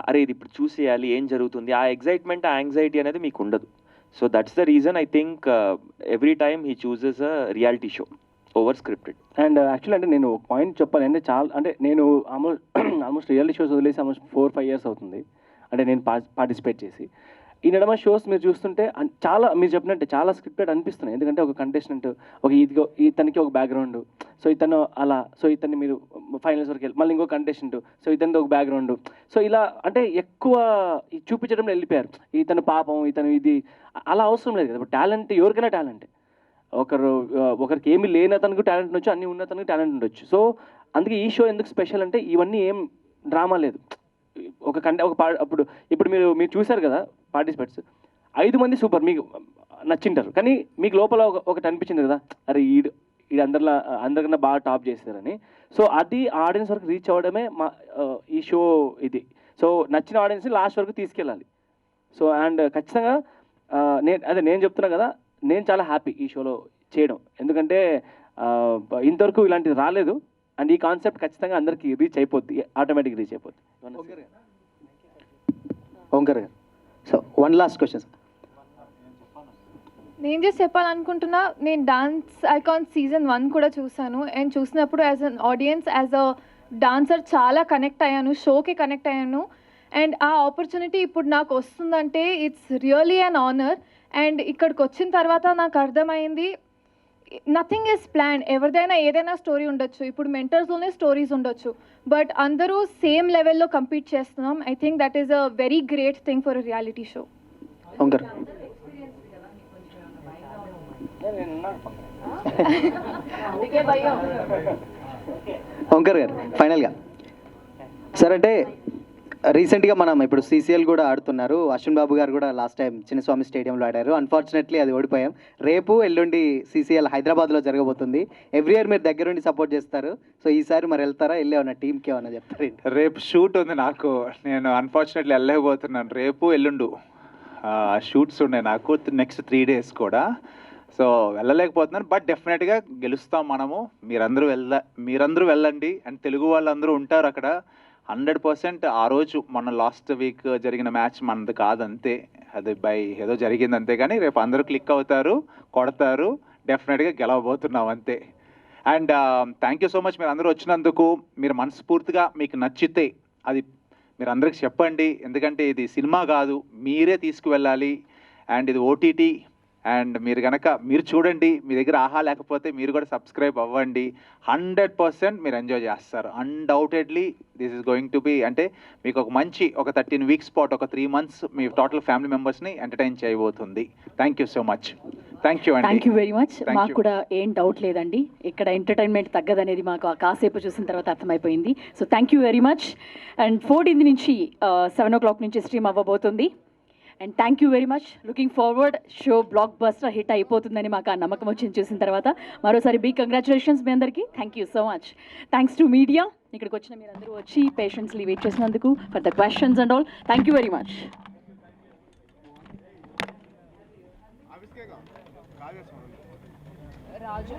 అరే ఇది ఇప్పుడు చూసేయాలి ఏం జరుగుతుంది, ఆ ఎగ్జైట్మెంట్ ఆ యాంగ్జైటీ అనేది మీకు ఉండదు. So that's the reason I think every time he chooses a reality show over scripted. And actually అంటే నేను ఒక పాయింట్ చెప్పాలి, అంటే అంటే నేను ఆల్మోస్ట్ రియాలిటీ షోస్ వదిలేసి ఆల్మోస్ట్ 4-5 years అవుతుంది అంటే నేను పార్టిసిపేట్ చేసి. ఈ నడమ షోస్ మీరు చూస్తుంటే చాలా మీరు చెప్పినట్టే చాలా స్క్రిప్టెడ్ అనిపిస్తున్నాయి. ఎందుకంటే ఒక కంటెస్టెంట్ ఇతనికి ఒక బ్యాక్గ్రౌండ్, సో ఇతను అలా, సో ఇతన్ని మీరు ఫైనల్స్ వరకు వెళ్ళి మళ్ళీ ఇంకో కంటెస్టెంట్, సో ఇతనిది ఒక బ్యాక్గ్రౌండ్, సో ఇలా అంటే ఎక్కువ చూపించడంలో వెళ్ళిపోయారు. ఇతను పాపం, ఇతను ఇది అలా అవసరం లేదు కదా. ఇప్పుడు టాలెంట్ ఎవరికైనా టాలెంటే. ఒకరికి ఏమి లేని అతనికి టాలెంట్ ఉండొచ్చు, అన్నీ ఉన్న అతనికి టాలెంట్ ఉండొచ్చు. సో అందుకే ఈ షో ఎందుకు స్పెషల్ అంటే ఇవన్నీ ఏం డ్రామా లేదు. అప్పుడు ఇప్పుడు మీరు చూశారు కదా పార్టిసిపేట్స్, 5 మంది సూపర్ మీకు నచ్చింటారు, కానీ మీకు లోపల ఒకటి అనిపించింది కదా, అరే ఈడు అందరికన్నా బాగా టాప్ చేశారని. సో అది ఆడియన్స్ వరకు రీచ్ అవ్వడమే ఈ షో ఇది. సో నచ్చిన ఆడియన్స్ని లాస్ట్ వరకు తీసుకెళ్ళాలి. సో అండ్ ఖచ్చితంగా నేను చెప్తున్నా కదా, నేను చాలా హ్యాపీ ఈ షోలో చేయడం, ఎందుకంటే ఇంతవరకు ఇలాంటిది రాలేదు. అండ్ ఈ కాన్సెప్ట్ ఖచ్చితంగా అందరికీ రీచ్ అయిపోద్ది, ఆటోమేటిక్ రీచ్ అయిపోద్ది. ఓంకర్ గారు, సో వన్ లాస్ట్ క్వశ్చన్. నేను జస్ట్ చెప్పాలనుకుంటున్నా, నేను డాన్స్ ఐకాన్ సీజన్ 1 కూడా చూసాను. అండ్ చూసినప్పుడు as an audience, as a dancer చాలా కనెక్ట్ అయ్యాను, షోకి కనెక్ట్ అయ్యాను. అండ్ ఆ ఆపర్చునిటీ ఇప్పుడు నాకు వస్తుందంటే it's really an honour. And ఇక్కడికి వచ్చిన తర్వాత నాకు అర్థమైంది, నథింగ్ ఈజ్ ప్లాన్. ఎవరిదైనా ఏదైనా స్టోరీ ఉండొచ్చు, ఇప్పుడు మెంటర్స్లోనే స్టోరీస్ ఉండొచ్చు, బట్ అందరూ సేమ్ లెవెల్లో కంపీట్ చేస్తున్నాం. I think that is a very great thing for a reality show. Omkar Omkar గారు, ఫైనల్గా సార్, అంటే రీసెంట్గా మనం ఇప్పుడు సీసీఎల్ కూడా ఆడుతున్నారు. అశ్విన్ బాబు గారు కూడా లాస్ట్ టైం చిన్నస్వామి స్టేడియంలో ఆడారు. అన్ఫార్చునేట్లీ అది ఓడిపోయాం. రేపు ఎల్లుండి సీసీఎల్ హైదరాబాద్లో జరగబోతుంది. ఎవ్రీ ఇయర్ మీరు దగ్గరుండి సపోర్ట్ చేస్తారు. సో ఈసారి మరి వెళ్తారా, వెళ్ళి ఏమన్నా టీంకి ఏమన్నా చెప్తారు? రేపు షూట్ ఉంది నాకు, నేను అన్ఫార్చునేట్లీ వెళ్ళలేకపోతున్నాను. రేపు ఎల్లుండు షూట్స్ ఉన్నాయి నాకు, నెక్స్ట్ 3 days కూడా. సో వెళ్ళలేకపోతున్నాను, బట్ డెఫినెట్గా గెలుస్తాం మనము. మీరందరూ వెళ్ళండి. అండ్ తెలుగు వాళ్ళందరూ ఉంటారు అక్కడ 100%. ఆ రోజు మన లాస్ట్ వీక్ జరిగిన మ్యాచ్ మనది కాదంతే, అది బై ఏదో జరిగింది అంతే. కానీ రేపు అందరూ క్లిక్ అవుతారు, కొడతారు, డెఫినెట్గా గెలవబోతున్నాం అంతే. And thank you so much మీరు అందరూ వచ్చినందుకు. మీరు మనస్ఫూర్తిగా మీకు నచ్చితే అది మీరు అందరికి చెప్పండి, ఎందుకంటే ఇది సినిమా కాదు, మీరే తీసుకువెళ్ళాలి. అండ్ ఇది ఓటీటీ. అండ్ మీరు చూడండి, మీ దగ్గర ఆహా లేకపోతే మీరు కూడా సబ్స్క్రైబ్ అవ్వండి. 100% మీరు ఎంజాయ్ చేస్తారు. Undoubtedly this is going to be, అంటే మీకు ఒక 13 weeks పాటు, ఒక 3 months మీ టోటల్ ఫ్యామిలీ మెంబర్స్ని ఎంటర్టైన్ చేయబోతుంది. Thank you so much. Thank you అండి. Thank you very much. మాకు కూడా ఏం డౌట్ లేదండి, ఇక్కడ ఎంటర్టైన్మెంట్ తగ్గదనేది మాకు కాసేపు చూసిన తర్వాత అర్థమైపోయింది. So thank you very much. And 14th నుంచి 7 o'clock నుంచి స్ట్రీమ్ అవ్వబోతుంది. And thank you very much. Looking forward. Show blockbuster hit అయిపోతుందని మాకు ఆ నమ్మకం వచ్చింది చూసిన తర్వాత. మరోసారి బిగ్ కంగ్రాచులేషన్స్ మీ అందరికీ. Thank you so much. Thanks to media, ఇక్కడికి వచ్చిన మీరందరూ వచ్చి పేషెన్స్లీ వెయిట్ చేసినందుకు, for the questions and all. Thank you very much. Raju